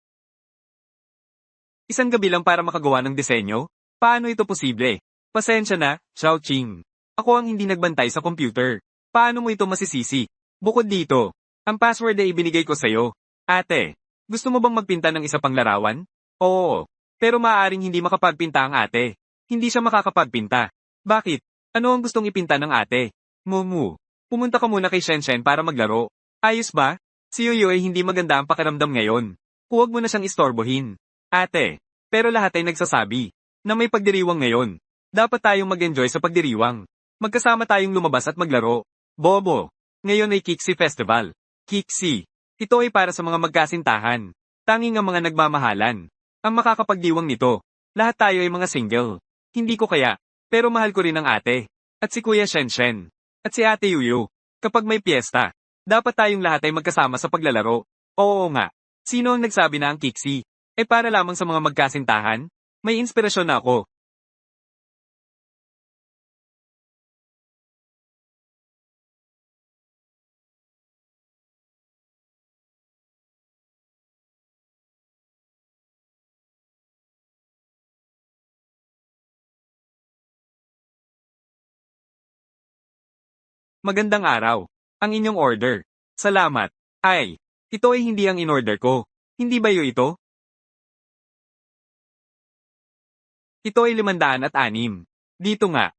Isang gabi lang para makagawa ng disenyo? Paano ito posible? Pasensya na, Xiao Qing. Ako ang hindi nagbantay sa computer. Paano mo ito masisisi? Bukod dito, ang password ay ibinigay ko sa'yo. Ate, gusto mo bang magpinta ng isa pang larawan? Oo. Pero maaaring hindi makapagpinta ang ate. Hindi siya makakapagpinta. Bakit? Ano ang gustong ipinta ng ate? Mumu. Pumunta ka muna kay Shenshen para maglaro. Ayos ba? Si Yoyo ay hindi maganda ang pakiramdam ngayon. Huwag mo na siyang istorbohin. Ate. Pero lahat ay nagsasabi na may pagdiriwang ngayon. Dapat tayong mag-enjoy sa pagdiriwang. Magkasama tayong lumabas at maglaro. Bobo. Ngayon ay Kixi Festival. Kixi. Ito ay para sa mga magkasintahan. Tanging ang mga nagmamahalan ang makakapagdiwang nito. Lahat tayo ay mga single. Hindi ko kaya. Pero mahal ko rin ang ate. At si Kuya Shenshen. At si Ate Yuyu. Kapag may piyesta, dapat tayong lahat ay magkasama sa paglalaro. Oo nga. Sino ang nagsabi na ang Kixi ay para lamang sa mga magkasintahan? May inspirasyon na ako. Magandang araw. Ang inyong order. Salamat. Ay, ito ay hindi ang in-order ko. Hindi ba ito? Ito ay 506. Dito nga.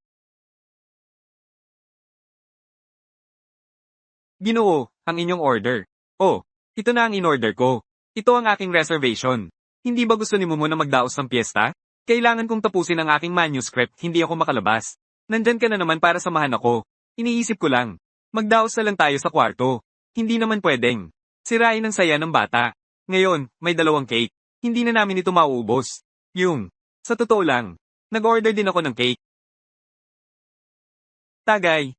Ginoo, ang inyong order. Oh, ito na ang in-order ko. Ito ang aking reservation. Hindi ba gusto ni Momo na magdaos ng piyesta? Kailangan kong tapusin ang aking manuscript, hindi ako makalabas. Nandyan ka na naman para samahan ako. Iniisip ko lang. Magdaos na lang tayo sa kwarto. Hindi naman pwedeng. Sirain ang saya ng bata. Ngayon, may 2 cake. Hindi na namin ito mauubos. Sa totoo lang, nag-order din ako ng cake. Tagay.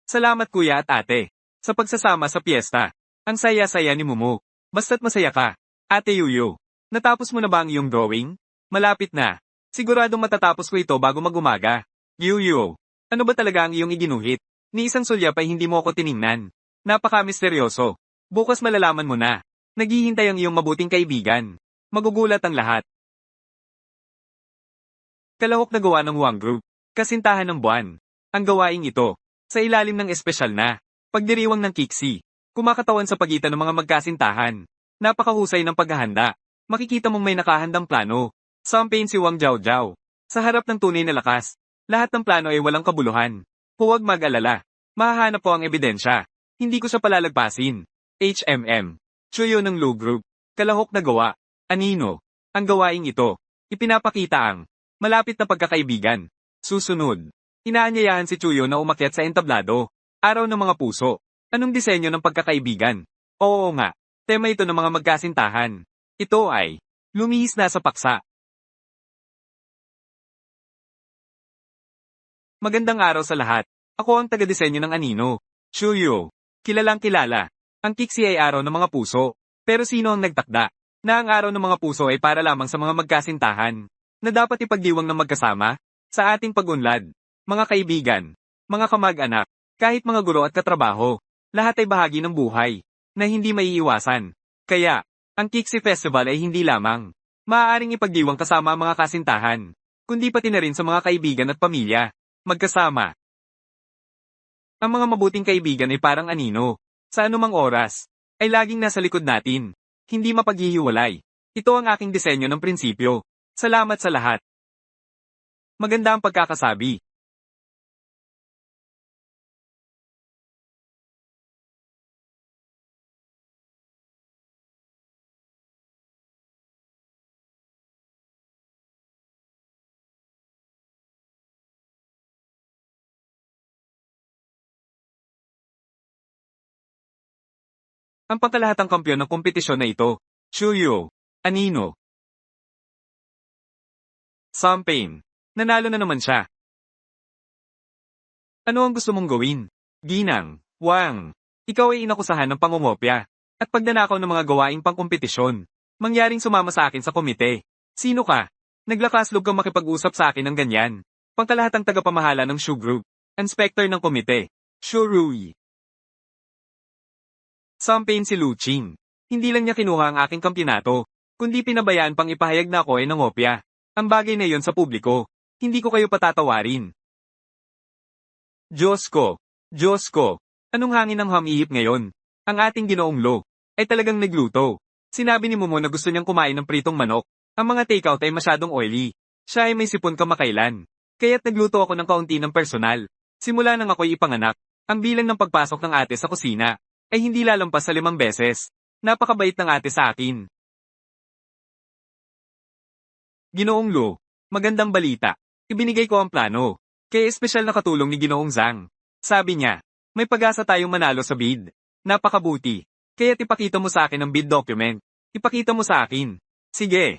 Salamat kuya at ate. Sa pagsasama sa piyesta. Ang saya-saya ni Mumu. Basta't masaya ka. Ate Yuyu. Natapos mo na ba ang iyong drawing? Malapit na. Siguradong matatapos ko ito bago magumaga. Yuyu. Ano ba talaga ang iyong iginuhit? Ni isang sulyap ay hindi mo ako tiningnan. Napaka-misteryoso. Bukas malalaman mo na. Naghihintay ang iyong mabuting kaibigan. Magugulat ang lahat. Kalahok na gawa ng Wang Group. Kasintahan ng buwan. Ang gawaing ito. Sa ilalim ng espesyal na pagdiriwang ng Kixi. Kumakatawan sa pagitan ng mga magkasintahan. Napakahusay ng paghahanda. Makikita mong may nakahandang plano. Campaign si Wang Jiao. Sa harap ng tunay na lakas. Lahat ng plano ay walang kabuluhan. Huwag mag-alala. Mahahanap ko ang ebidensya. Hindi ko siya palalagpasin. HMM. Chuyo ng Lu Group. Kalahok na gawa. Anino. Ang gawaing ito. Ipinapakita ang malapit na pagkakaibigan. Susunod. Inaanyayahan si Chuyo na umakyat sa entablado. Araw ng mga puso. Anong disenyo ng pagkakaibigan? Oo nga. Tema ito ng mga magkasintahan. Ito ay lumihis na sa paksa. Magandang araw sa lahat. Ako ang taga-disenyo ng Anino. Chuyo. Kilalang kilala. Ang Kixi ay araw ng mga puso. Pero sino ang nagtakda na ang araw ng mga puso ay para lamang sa mga magkasintahan na dapat ipagdiwang ng magkasama sa ating pag-unlad? Mga kaibigan, mga kamag-anak, kahit mga guro at katrabaho, lahat ay bahagi ng buhay na hindi maiiwasan. Kaya, ang Kixi Festival ay hindi lamang maaaring ipagdiwang kasama ang mga kasintahan, kundi pati na rin sa mga kaibigan at pamilya. Magkasama. Ang mga mabuting kaibigan ay parang anino. Sa anumang oras, ay laging nasa likod natin. Hindi mapaghihiwalay. Ito ang aking disenyo ng prinsipyo. Salamat sa lahat. Maganda ang pagkakasabi. Ang pangkalahatang kampiyon ng kompetisyon na ito. Shuyo. Anino. Sampain. Nanalo na naman siya. Ano ang gusto mong gawin? Ginang. Wang. Ikaw ay inakusahan ng pangungopya. At pagdanakaw ng mga gawaing pangkompetisyon. Mangyaring sumama sa akin sa komite. Sino ka? Naglakaslog kang makipag-usap sa akin ng ganyan. Pangkalahatang tagapamahala ng Shu Group. Inspector ng komite. Shu Rui. Sampain si Lu Qing. Hindi lang niya kinuha ang aking kampyonato, kundi pinabayaan pang ipahayag na ako ay nangopya. Ang bagay na yon sa publiko. Hindi ko kayo patatawarin. Diyos ko. Diyos ko. Anong hangin ang humihip ngayon? Ang ating ginoong Lo ay talagang nagluto. Sinabi ni Momo na gusto niyang kumain ng pritong manok. Ang mga takeout ay masyadong oily. Siya ay may sipon kamakailan. Kaya't nagluto ako ng kaunti ng personal. Simula nang ako'y ipanganak, ang bilang ng pagpasok ng ate sa kusina ay hindi lalampas sa 5 beses. Napakabait ng ate sa akin. Ginoong Lo, magandang balita. Ibinigay ko ang plano. Kaya espesyal na katulong ni Ginoong Zhang. Sabi niya, may pag-asa tayong manalo sa bid. Napakabuti. Kaya't ipakita mo sa akin ang bid document. Ipakita mo sa akin. Sige.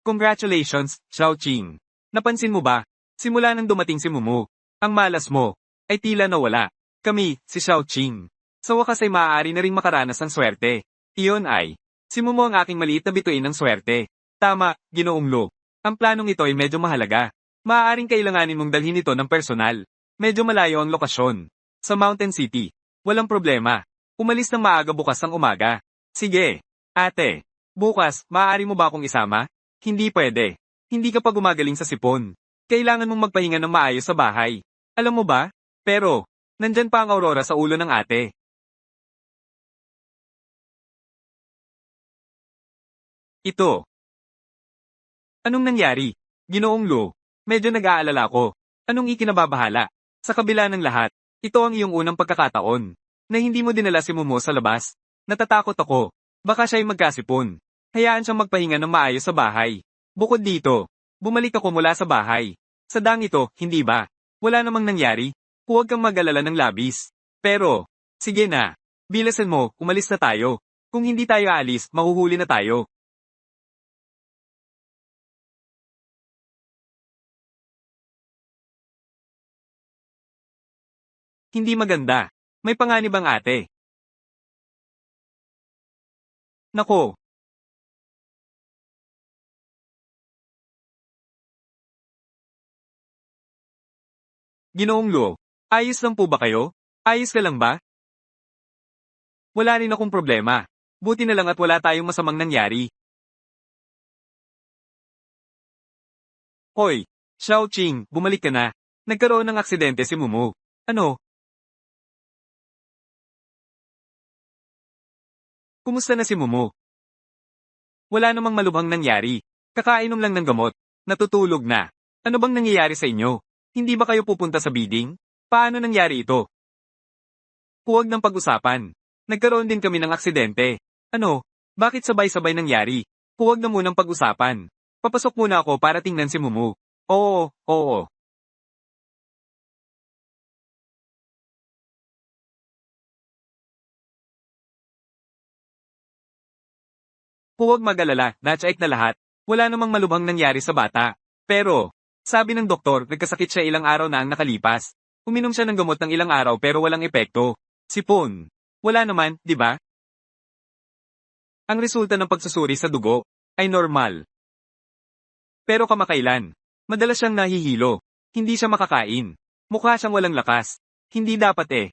Congratulations, Xiao Qing. Napansin mo ba? Simula nang dumating si Momo, ang malas mo ay tila nawala. Kami, si Xiao Qing. Sa wakas ay maaari na ring makaranas ng swerte. Iyon ay, si Momo ang aking maliit na bituin ng swerte. Tama, Ginoong Lo. Ang planong ito ay medyo mahalaga. Maaaring kailanganin mong dalhin ito ng personal. Medyo malayo ang lokasyon. Sa Mountain City. Walang problema. Umalis ng maaga bukas ng umaga. Sige. Ate. Bukas, maaari mo ba akong isama? Hindi pwede. Hindi ka pa gumagaling sa sipon. Kailangan mong magpahinga ng maayos sa bahay. Alam mo ba? Pero, nandyan pa ang aurora sa ulo ng ate. Ito. Anong nangyari? Ginoong Lo, medyo nag-aalala ko. Anong ikinababahala? Sa kabila ng lahat, ito ang iyong unang pagkakataon na hindi mo dinala si Momo sa labas. Natatakot ako. Baka siya'y magkasipon. Hayaan siyang magpahinga ng maayos sa bahay. Bukod dito, bumalik ako mula sa bahay. Sa dang ito, hindi ba? Wala namang nangyari. Huwag kang mag-alala ng labis. Pero, sige na. Bilasan mo, umalis na tayo. Kung hindi tayo aalis, mahuhuli na tayo. Hindi maganda. May panganib ang ate. Nako. Ginoong Lo, ayos lang po ba kayo? Ayos ka lang ba? Wala rin akong problema. Buti na lang at wala tayong masamang nangyari. Hoy, Xiao Qing, bumalik ka na. Nagkaroon ng aksidente si Momo. Ano? Kumusta na si Momo? Wala namang malubhang nangyari. Kakainom lang ng gamot. Natutulog na. Ano bang nangyayari sa inyo? Hindi ba kayo pupunta sa bidding? Paano nangyari ito? Huwag ng pag-usapan. Nagkaroon din kami ng aksidente. Ano? Bakit sabay-sabay nangyari? Huwag na munang pag-usapan. Papasok muna ako para tingnan si Momo. Oo, oo. Huwag mag-alala, na-check na lahat. Wala namang malubhang nangyari sa bata. Pero, sabi ng doktor, nagkasakit siya ilang araw na ang nakalipas. Uminom siya ng gamot ng ilang araw pero walang epekto. Sipon. Wala naman, di ba? Ang resulta ng pagsusuri sa dugo ay normal. Pero kamakailan. Madalas siyang nahihilo. Hindi siya makakain. Mukha siyang walang lakas. Hindi dapat eh.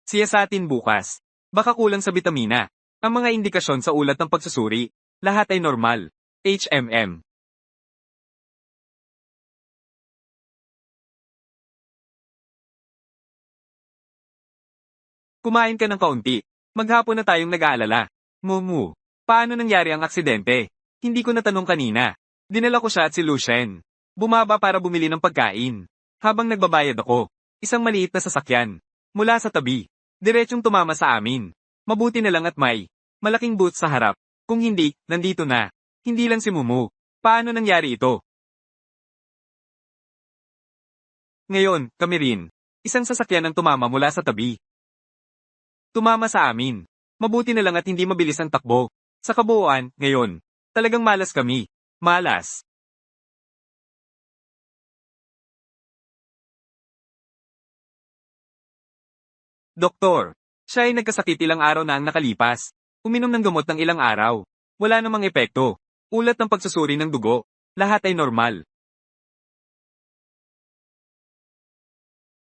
Siya sa atin bukas. Baka kulang sa bitamina. Ang mga indikasyon sa ulat ng pagsusuri, lahat ay normal. HMM. Kumain ka ng kaunti. Maghapon na tayong nag-aalala. Mumu. Paano nangyari ang aksidente? Hindi ko natanong kanina. Dinala ko siya at si Lucien. Bumaba para bumili ng pagkain. Habang nagbabayad ako, isang maliit na sasakyan. Mula sa tabi. Diretsong tumama sa amin. Mabuti na lang at may malaking booth sa harap. Kung hindi, nandito na. Hindi lang si Mumu. Paano nangyari ito? Ngayon, kami rin. Isang sasakyan ang tumama mula sa tabi. Tumama sa amin. Mabuti na lang at hindi mabilis ang takbo. Sa kabuuan, ngayon, talagang malas kami. Malas. Doktor. Siya ay nagkasakit ilang araw na ang nakalipas. Uminom ng gamot ng ilang araw. Wala namang epekto. Ulat ng pagsusuri ng dugo. Lahat ay normal.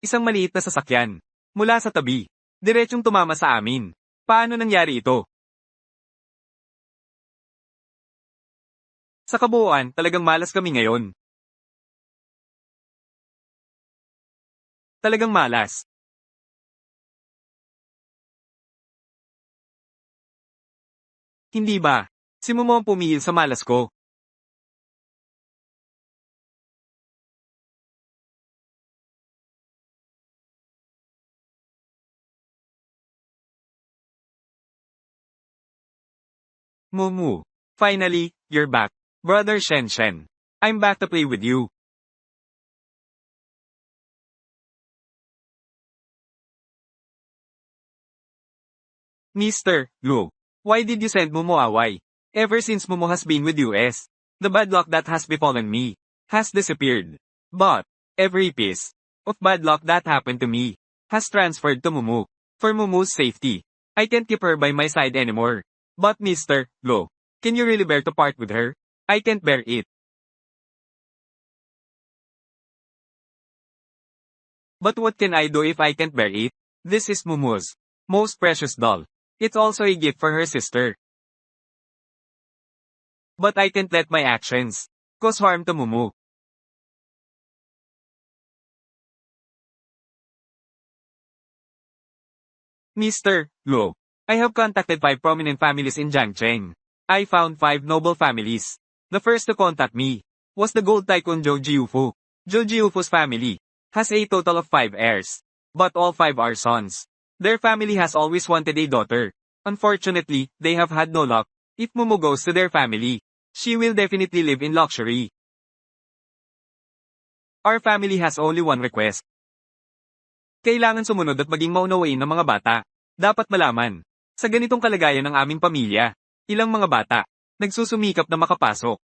Isang maliit na sasakyan. Mula sa tabi. Diretsyong tumama sa amin. Paano nangyari ito? Sa kabuuan, talagang malas kami ngayon. Talagang malas. Hindi ba? Si Momo ang pumihil sa malas ko. Mumu. Finally, you're back. Brother Shen Shen. I'm back to play with you. Mr. Lu. Why did you send Momo away? Ever since Momo has been with US, the bad luck that has befallen me has disappeared. But, every piece of bad luck that happened to me has transferred to Momo. For Momo's safety, I can't keep her by my side anymore. But Mr. Lu, can you really bear to part with her? I can't bear it. But what can I do if I can't bear it? This is Momo's most precious doll. It's also a gift for her sister. But I can't let my actions cause harm to Momo. Mr. Lu, I have contacted 5 prominent families in Jiangcheng. I found 5 noble families. The first to contact me was the gold tycoon Zhou Jiufu. Zhou Jiufu's family has a total of 5 heirs, but all 5 are sons. Their family has always wanted a daughter. Unfortunately, they have had no luck. If Momo goes to their family, she will definitely live in luxury. Our family has only one request. Kailangan sumunod at maging maunawain ng mga bata. Dapat malaman. Sa ganitong kalagayan ng aming pamilya, ilang mga bata, nagsusumikap na makapasok.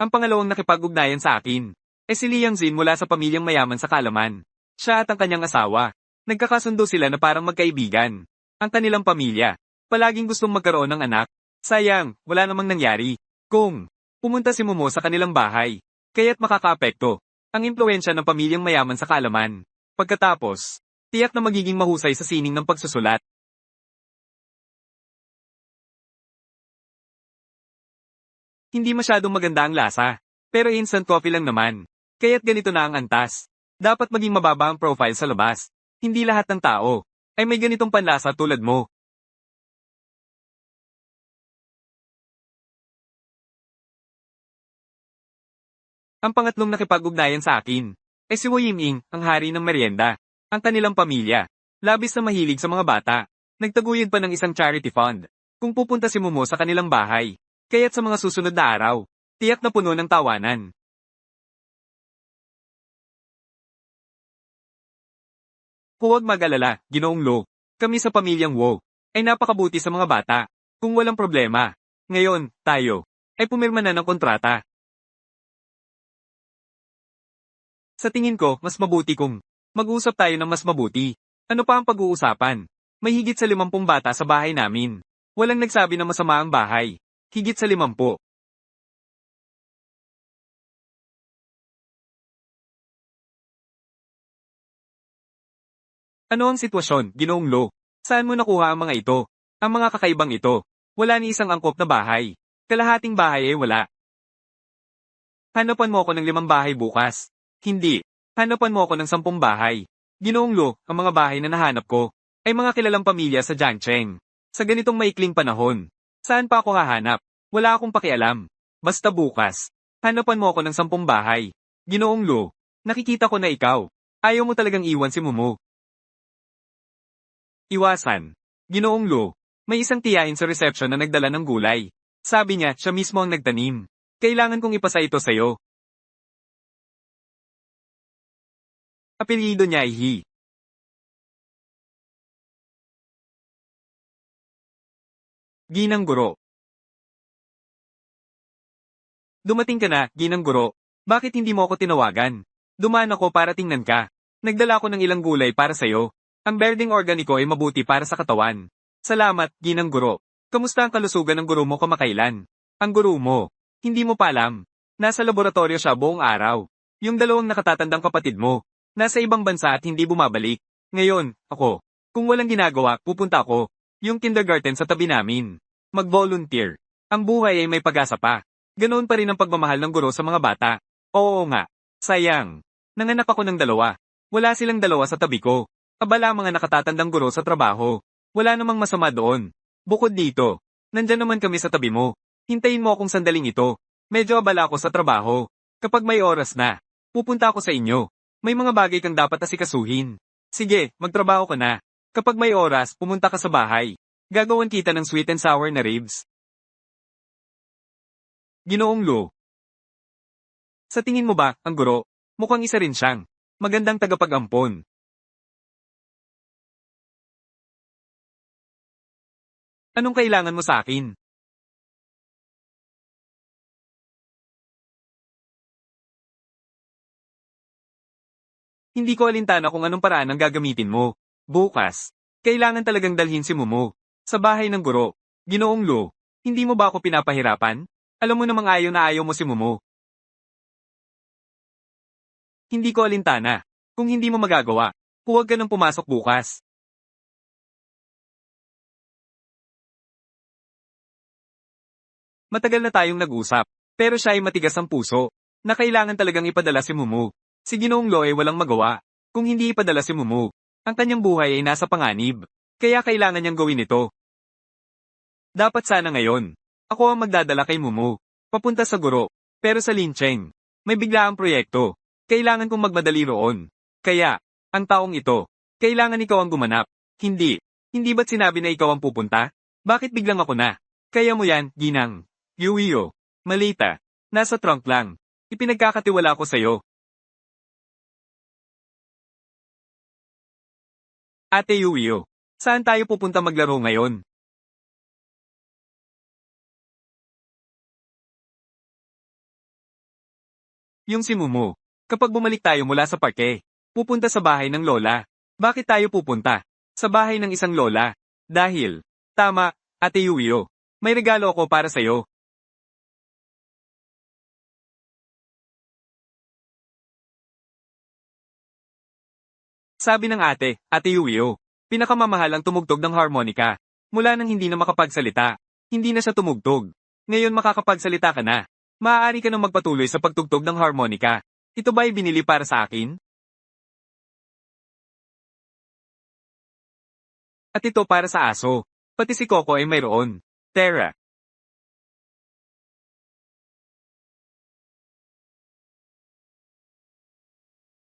Ang pangalawang nakipag-ugnayan sa akin, si Liang Zin mula sa pamilyang mayaman sa Kalaman. Siya at ang kanyang asawa. Nagkakasundo sila na parang magkaibigan. Ang kanilang pamilya, palaging gustong magkaroon ng anak. Sayang, wala namang nangyari. Kung pumunta si Momo sa kanilang bahay, kaya't makakaapekto ang impluwensya ng pamilyang mayaman sa Kalaman. Pagkatapos, tiyak na magiging mahusay sa sining ng pagsusulat. Hindi masyadong maganda ang lasa, pero instant coffee lang naman. Kaya't ganito na ang antas. Dapat maging mababa ang profile sa labas. Hindi lahat ng tao ay may ganitong panlasa tulad mo. Ang pangatlong nakipag-ugnayan sa akin ay si Wu Yiming, ang hari ng merienda. Ang kanilang pamilya, labis na mahilig sa mga bata. Nagtaguyod pa ng isang charity fund kung pupunta si Momo sa kanilang bahay. Kaya't sa mga susunod na araw, tiyak na puno ng tawanan. Huwag mag-alala, Ginoong Lo. Kami sa pamilyang Wu ay napakabuti sa mga bata. Kung walang problema, ngayon, tayo ay pumirma na ng kontrata. Sa tingin ko, mas mabuti kung mag-usap tayo ng mas mabuti. Ano pa ang pag-uusapan? May higit sa 50 bata sa bahay namin. Walang nagsabi na masama ang bahay. Higit sa 50. Ano ang sitwasyon, Ginoong Lo? Saan mo nakuha ang mga ito? Ang mga kakaibang ito. Wala ni isang angkop na bahay. Kalahating bahay ay wala. Hanapan mo ako ng 5 bahay bukas. Hindi. Hanapan mo ako ng 10 bahay. Ginoong Lo, ang mga bahay na nahanap ko ay mga kilalang pamilya sa Jiangcheng. Sa ganitong maikling panahon, saan pa ako hahanap? Wala akong pakialam. Basta bukas. Hanapan mo ako ng 10 bahay. Ginoong Lo, nakikita ko na ikaw. Ayaw mo talagang iwan si Momo. Iwasan. Ginoong Lo, may isang tiyain sa reception na nagdala ng gulay. Sabi niya, siya mismo ang nagtanim. Kailangan kong ipasa ito sa'yo. Apelyido niya ay He. Ginang Guro. Dumating ka na, Ginang Guro. Bakit hindi mo ako tinawagan? Dumaan ako para tingnan ka. Nagdala ko ng ilang gulay para sa'yo. Ang berdeng organiko ay mabuti para sa katawan. Salamat, Ginang Guro. Kamusta ang kalusugan ng guro mo kamakailan? Ang guro mo. Hindi mo pa alam. Nasa laboratorio siya buong araw. Yung dalawang nakatatandang kapatid mo. Nasa ibang bansa at hindi bumabalik. Ngayon, ako. Kung walang ginagawa, pupunta ako. Yung kindergarten sa tabi namin. Mag-volunteer. Ang buhay ay may pag-asa pa. Ganoon pa rin ang pagmamahal ng guro sa mga bata. Oo nga. Sayang. Nanganak ako ng dalawa. Wala silang dalawa sa tabi ko. Abala mga nakatatandang guro sa trabaho. Wala namang masama doon. Bukod dito, nandyan naman kami sa tabi mo. Hintayin mo akong sandaling ito. Medyo abala ako sa trabaho. Kapag may oras na, pupunta ako sa inyo. May mga bagay kang dapat asikasuhin. Sige, magtrabaho ka na. Kapag may oras, pumunta ka sa bahay. Gagawan kita ng sweet and sour na ribs. Ginoong Lu. Sa tingin mo ba, ang guro, mukhang isa rin siyang magandang tagapag-ampon. Anong kailangan mo sa akin? Hindi ko alintana kung anong paraan ang gagamitin mo. Bukas, kailangan talagang dalhin si Momo sa bahay ng guro. Ginoong Lu, hindi mo ba ako pinapahirapan? Alam mo namang ayaw na ayaw mo si Momo. Hindi ko alintana. Kung hindi mo magagawa, huwag ka nang pumasok bukas. Matagal na tayong nag-usap, pero siya ay matigas ang puso, na kailangan talagang ipadala si Mumu. Si Ginoong Lo ay walang magawa, kung hindi ipadala si Mumu. Ang kanyang buhay ay nasa panganib, kaya kailangan niyang gawin ito. Dapat sana ngayon, ako ang magdadala kay Mumu, papunta sa guro, pero sa Lincheng, may biglaang proyekto, kailangan kong magmadali roon. Kaya, ang taong ito, kailangan ikaw ang gumanap, hindi ba't sinabi na ikaw ang pupunta? Bakit biglang ako na? Kaya mo yan, Ginang. Yuyo. Malita. Nasa trunk lang. Ipinagkakatiwala ko sa'yo. Ate Yuyo. Saan tayo pupunta maglaro ngayon? Yung si Mumu. Kapag bumalik tayo mula sa parke, pupunta sa bahay ng lola. Bakit tayo pupunta? Sa bahay ng isang lola. Dahil, tama, Ate Yuyo. May regalo ako para sa'yo. Sabi ng ate, Ate Yuyo, pinakamamahal ang tumugtog ng harmonika. Mula nang hindi na makapagsalita, hindi na siya tumugtog. Ngayon makakapagsalita ka na. Maaari ka nang magpatuloy sa pagtugtog ng harmonika. Ito ba ay binili para sa akin? At ito para sa aso. Pati si Coco ay mayroon. Tara.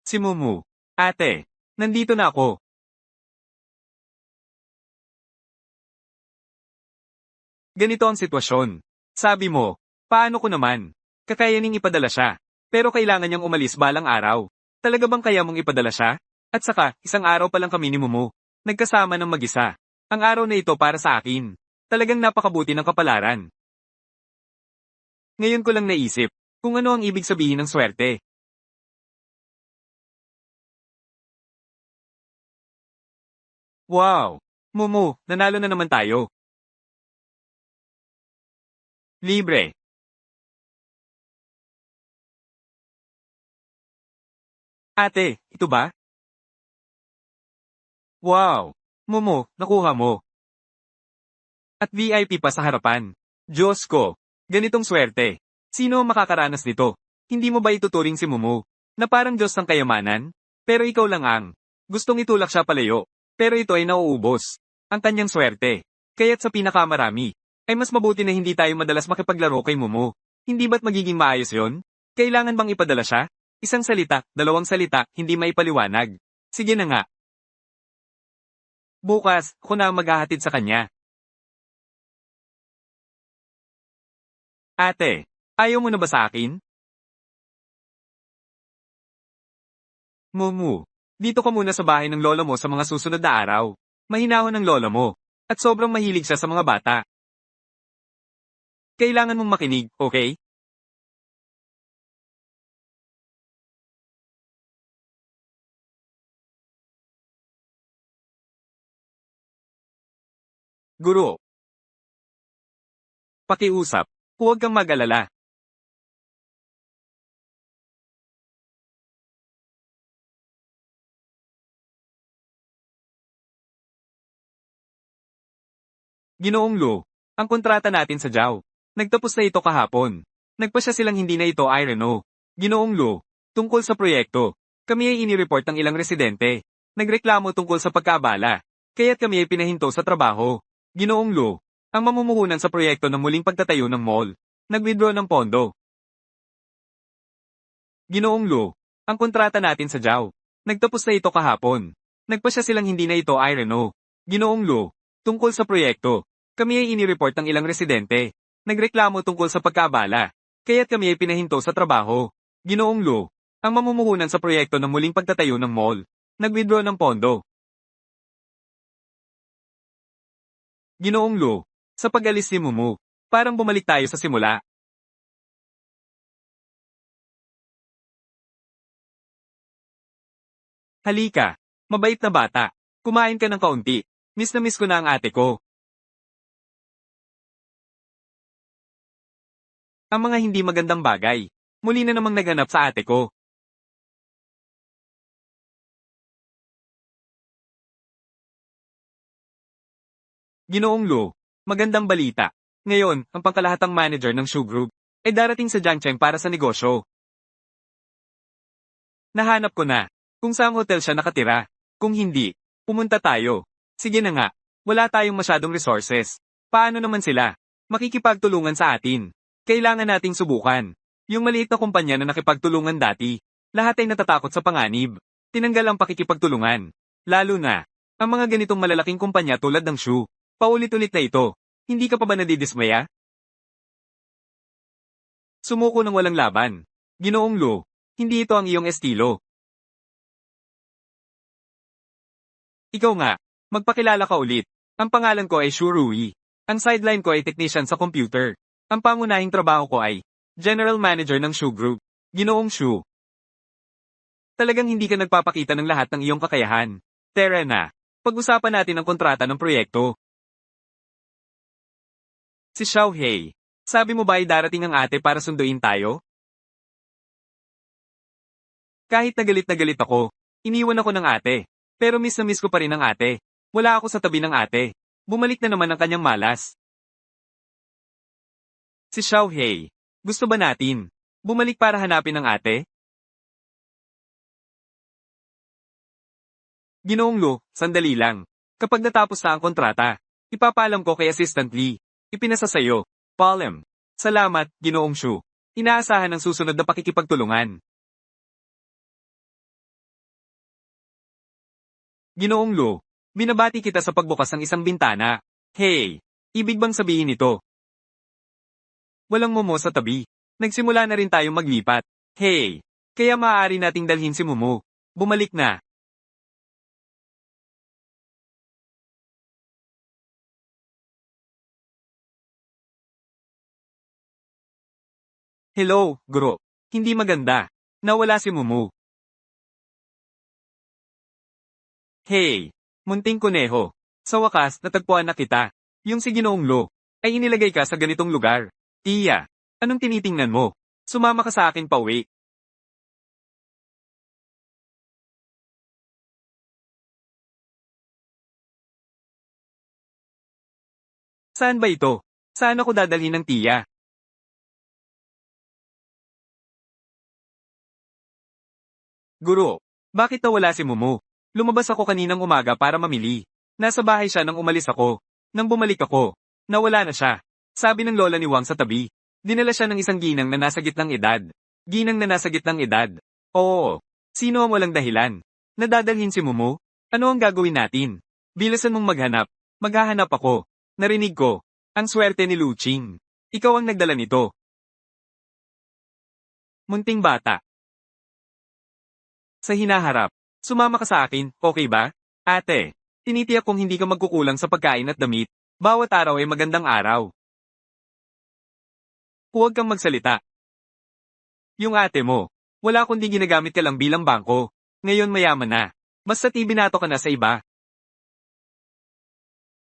Si Mumu. Ate, nandito na ako. Ganito ang sitwasyon. Sabi mo, paano ko naman? Kakayaning ipadala siya. Pero kailangan niyang umalis balang araw. Talaga bang kaya mong ipadala siya? At saka, isang araw pa lang kami ni Mumu. Nagkasama ng mag-isa. Ang araw na ito para sa akin. Talagang napakabuti ng kapalaran. Ngayon ko lang naisip, kung ano ang ibig sabihin ng swerte. Wow! Mumu, nanalo na naman tayo. Libre. Ate, ito ba? Wow! Mumu, nakuha mo. At VIP pa sa harapan. Diyos ko! Ganitong swerte. Sino ang makakaranas nito? Hindi mo ba ituturing si Mumu? Na parang Diyos ng kayamanan? Pero ikaw lang ang gustong itulak siya palayo. Pero ito ay nauubos. Ang kanyang swerte. Kaya't sa pinakamarami, ay mas mabuti na hindi tayo madalas makipaglaro kay Mumu. Hindi ba't magiging maayos yon? Kailangan bang ipadala siya? Isang salita, dalawang salita, hindi maipaliwanag. Sige na nga. Bukas, ako na ang maghahatid sa kanya. Ate, ayaw mo na ba sa akin? Mumu, dito ka muna sa bahay ng lola mo sa mga susunod na araw. Mahinahon ang lola mo. At sobrang mahilig siya sa mga bata. Kailangan mong makinig, okay? Guro, pakiusap. Huwag kang mag-alala. Ginoong Lu, ang kontrata natin sa Jiao. Nagtapos na ito kahapon. Nagpa siya silang hindi na ito ay Renault. Ginoong Lu, tungkol sa proyekto. Kami ay inireport ng ilang residente. Nagreklamo tungkol sa pagkaabala. Kaya't kami ay pinahinto sa trabaho. Ginoong Lu, ang mamumuhunan sa proyekto ng muling pagtatayo ng mall. Nag-withdraw ng pondo. Ginoong Lu, ang kontrata natin sa Jiao. Nagtapos na ito kahapon. Nagpa siya silang hindi na ito ay Renault. Ginoong Lu, tungkol sa proyekto. Kami ay inireport ng ilang residente. Nagreklamo tungkol sa pagkaabala. Kaya't kami ay pinahinto sa trabaho. Ginoong Lu, ang mamumuhunan sa proyekto ng muling pagtatayo ng mall. Nag-withdraw ng pondo. Ginoong Lu, sa pag-alis ni Mumu, parang bumalik tayo sa simula. Halika, mabait na bata. Kumain ka ng kaunti. Miss na miss ko na ang ate ko. Ang mga hindi magandang bagay. Muli na namang naganap sa ate ko. Ginoong Lu, magandang balita. Ngayon, ang pangkalahatang manager ng Shoe Group ay darating sa Jiangcheng para sa negosyo. Nahanap ko na kung saang hotel siya nakatira. Kung hindi, pumunta tayo. Sige na nga, wala tayong masyadong resources. Paano naman sila? Makikipagtulungan sa atin. Kailangan nating subukan. Yung maliit na kumpanya na nakipagtulungan dati, lahat ay natatakot sa panganib. Tinanggal ang pakikipagtulungan. Lalo na, ang mga ganitong malalaking kumpanya tulad ng Shoe. Paulit-ulit na ito. Hindi ka pa ba nadidismaya? Sumuko ng walang laban. Ginoong Lu, hindi ito ang iyong estilo. Ikaw nga, magpakilala ka ulit. Ang pangalan ko ay Shu Rui. Ang sideline ko ay technician sa computer. Ang pangunahing trabaho ko ay General Manager ng Shoe Group. Ginoong Shu. Talagang hindi ka nagpapakita ng lahat ng iyong kakayahan. Tara na. Pag-usapan natin ang kontrata ng proyekto. Si Xiao Hei. Sabi mo ba ay darating ang ate para sunduin tayo? Kahit na galit ako, iniwan ako ng ate. Pero miss na miss ko pa rin ang ate. Wala ako sa tabi ng ate. Bumalik na naman ang kanyang malas. Si Xiao Hei. Gusto ba natin bumalik para hanapin ang ate? Ginoong Lu, sandali lang. Kapag natapos na ang kontrata, ipapaalam ko kay Assistant Lee. Ipinasa sa'yo. Palem. Salamat, Ginoong Shu. Inaasahan ang susunod na pakikipagtulungan. Ginoong Lu, binabati kita sa pagbukas ng isang bintana. Hey, ibig bang sabihin ito? Walang Momo sa tabi. Nagsimula na rin tayong maglipat. Hey, kaya maaari nating dalhin si Momo. Bumalik na. Hello, Guro. Hindi maganda. Nawala si Momo. Hey, munting kuneho. Sa wakas, natagpuan na kita. Yung si Ginoong Lu, ay inilagay ka sa ganitong lugar. Tia, anong tinitingnan mo? Sumama ka sa akin pauwi. Saan ba ito? Saan ako dadalhin ng tiya? Guro, bakit nawala si Momo? Lumabas ako kaninang umaga para mamili. Nasa bahay siya nang umalis ako. Nang bumalik ako, nawala na siya. Sabi ng lola ni Wang sa tabi. Dinala siya ng isang ginang na nasa gitnang edad. Ginang na nasa gitnang edad. Oo. Sino ang walang dahilan? Nadadalhin si Momo? Ano ang gagawin natin? Bilisan mong maghanap. Maghahanap ako. Narinig ko. Ang swerte ni Lu Qing. Ikaw ang nagdala nito. Munting bata. Sa hinaharap. Sumama ka sa akin, okay ba? Ate, tinitiyak kong hindi ka magkukulang sa pagkain at damit. Bawat araw ay magandang araw. Huwag kang magsalita. Yung ate mo, wala kundi ginagamit ka lang bilang bangko. Ngayon mayaman na. Mas sa binato ka na sa iba.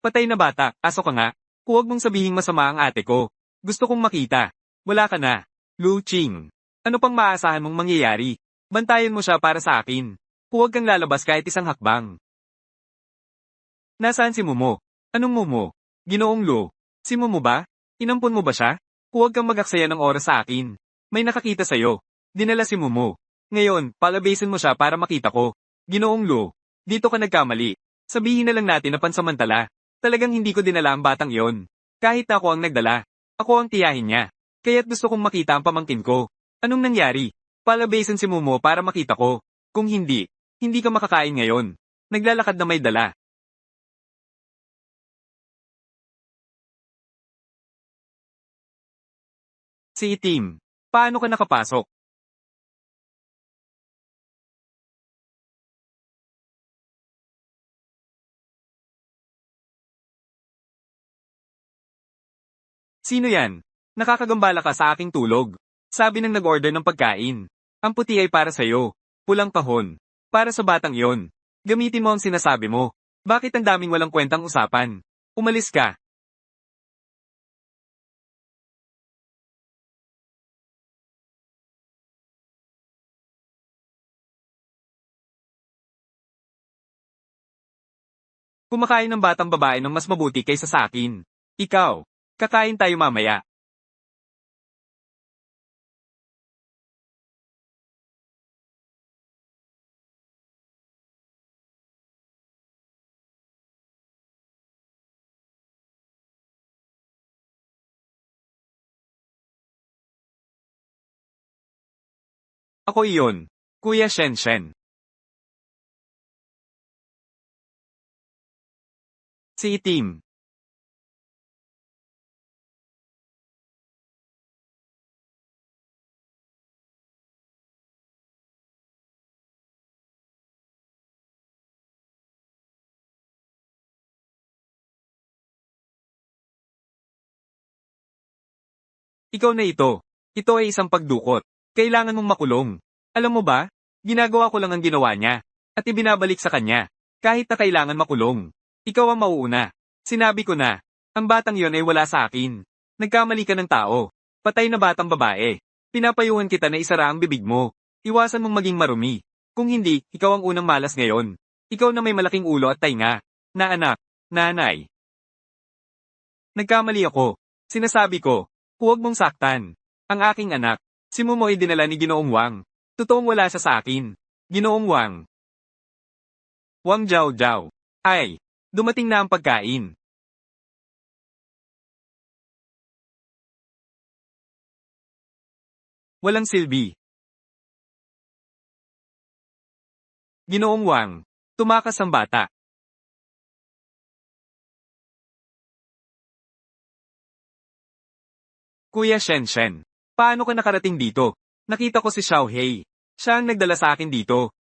Patay na bata, aso ka nga. Huwag mong sabihing masama ang ate ko. Gusto kong makita. Wala ka na. Lu Ching. Ano pang maaasahan mong mangyayari? Bantayan mo siya para sa akin. Huwag kang lalabas kahit isang hakbang. Nasaan si Momo? Anong Momo? Ginoong Lu. Si Momo ba? Inampun mo ba siya? Huwag kang mag-aksaya ng oras sa akin. May nakakita sa'yo. Dinala si Momo. Ngayon, palabasin mo siya para makita ko. Ginoong Lu. Dito ka nagkamali. Sabihin na lang natin na pansamantala. Talagang hindi ko dinala ang batang iyon. Kahit ako ang nagdala. Ako ang tiyahin niya. Kaya't gusto kong makita ang pamangkin ko. Anong nangyari? Palabasin si Momo para makita ko. Kung hindi, hindi ka makakain ngayon. Naglalakad na may dala. Si Itim. Paano ka nakapasok? Sino yan? Nakakagambala ka sa aking tulog. Sabi ng nag-order ng pagkain. Ang puti ay para sa'yo. Pulang kahon. Para sa batang iyon. Gamitin mo ang sinasabi mo. Bakit ang daming walang kwentang usapan? Umalis ka. Kumakain ng batang babae ng mas mabuti kaysa sa akin. Ikaw. Kakain tayo mamaya. Ako iyon. Kuya Shenshen. Si Itim. Ikaw na ito. Ito ay isang pagdukot. Kailangan mong makulong. Alam mo ba? Ginagawa ko lang ang ginawa niya. At ibinabalik sa kanya. Kahit na kailangan makulong. Ikaw ang mauuna. Sinabi ko na. Ang batang yon ay wala sa akin. Nagkamali ka ng tao. Patay na batang babae. Pinapayuhan kita na isara ang bibig mo. Iwasan mong maging marumi. Kung hindi, ikaw ang unang malas ngayon. Ikaw na may malaking ulo at tainga. Na anak. Nanay. Nagkamali ako. Sinasabi ko, huwag mong saktan. Ang aking anak, si Momo ay dinala ni Ginoong Wang. Totoong wala siya sa akin. Ginoong Wang. Wang Jiao Jiao. Ay, dumating na ang pagkain. Walang silbi. Ginoong Wang. Tumakas ang bata. Kuya Shenshen. Paano ka nakarating dito? Nakita ko si Xiao Hei. Siya ang nagdala sa akin dito.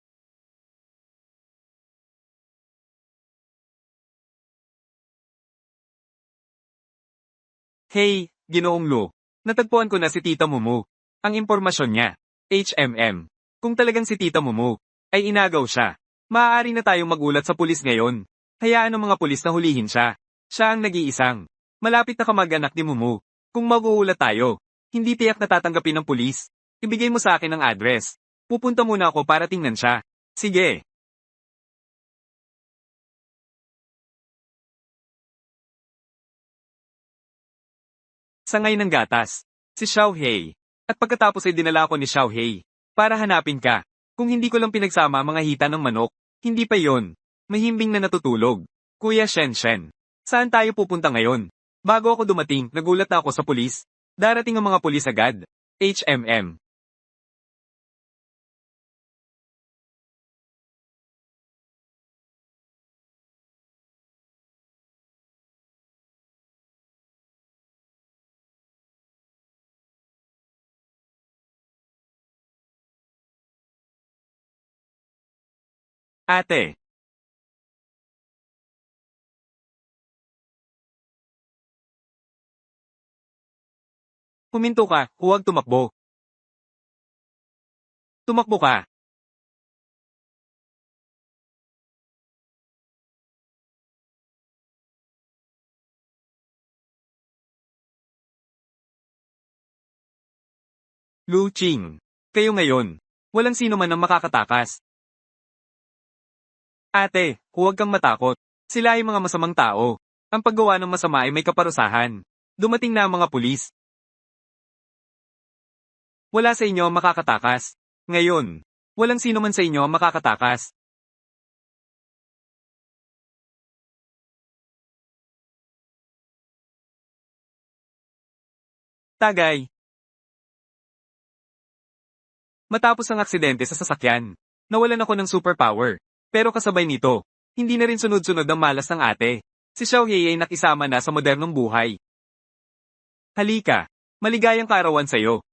Hey, Ginoong Lu. Natagpuan ko na si Tita Mumu. Ang impormasyon niya. HMM. Kung talagang si Tita Mumu, ay inagaw siya. Maaari na tayong magulat sa pulis ngayon. Hayaan ng mga pulis na hulihin siya. Siya ang nag-iisang. Malapit na kamag-anak ni Mumu. Kung maguulat tayo, hindi tiyak na tatanggapin ng pulis. Ibigay mo sa akin ang address. Pupunta muna ako para tingnan siya. Sige. Sangay ng gatas. Si Xiao Hei. At pagkatapos ay dinala ko ni Xiao Hei. Para hanapin ka. Kung hindi ko lang pinagsama ang mga hita ng manok, hindi pa yon. Mahimbing na natutulog. Kuya Shenshen. Saan tayo pupunta ngayon? Bago ako dumating, nagulat na ako sa pulis. Darating ang mga pulis agad. HMM. Ate. Huminto ka, huwag tumakbo. Tumakbo ka. Lu Ching. Kayo ngayon. Walang sino man ang makakatakas. Ate, huwag kang matakot. Sila ay mga masamang tao. Ang paggawa ng masama ay may kaparusahan. Dumating na ang mga pulis. Wala sa inyo ang makakatakas. Ngayon, walang sino man sa inyo ang makakatakas. Tagay. Matapos ang aksidente sa sasakyan, nawalan ako ng superpower. Pero kasabay nito, hindi na rin sunod-sunod ang malas ng ate. Si Xiao Ye ay nakisama na sa modernong buhay. Halika, maligayang kaarawan sa'yo.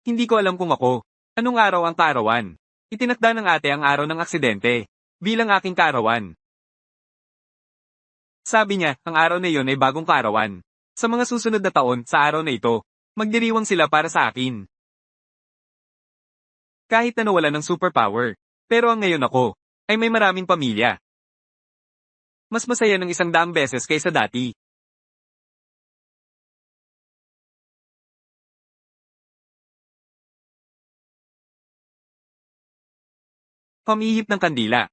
Hindi ko alam kung ako, anong araw ang kaarawan. Itinakda ng ate ang araw ng aksidente, bilang aking kaarawan. Sabi niya, ang araw na iyon ay bagong kaarawan. Sa mga susunod na taon, sa araw na ito, magdiriwang sila para sa akin. Kahit na nawalan ng superpower. Pero ang ngayon ako, ay may maraming pamilya. Mas masaya ng 100 beses kaysa dati. Pamihip ng kandila.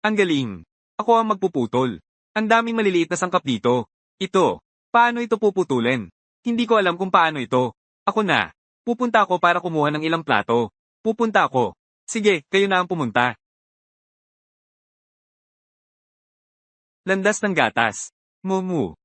Ang galing. Ako ang magpuputol. Ang daming maliliit na sangkap dito. Ito. Paano ito puputulin? Hindi ko alam kung paano ito. Ako na. Pupunta ako para kumuha ng ilang plato. Pupunta ako. Sige, kayo na ang pumunta. Landas ng gatas. Mumu.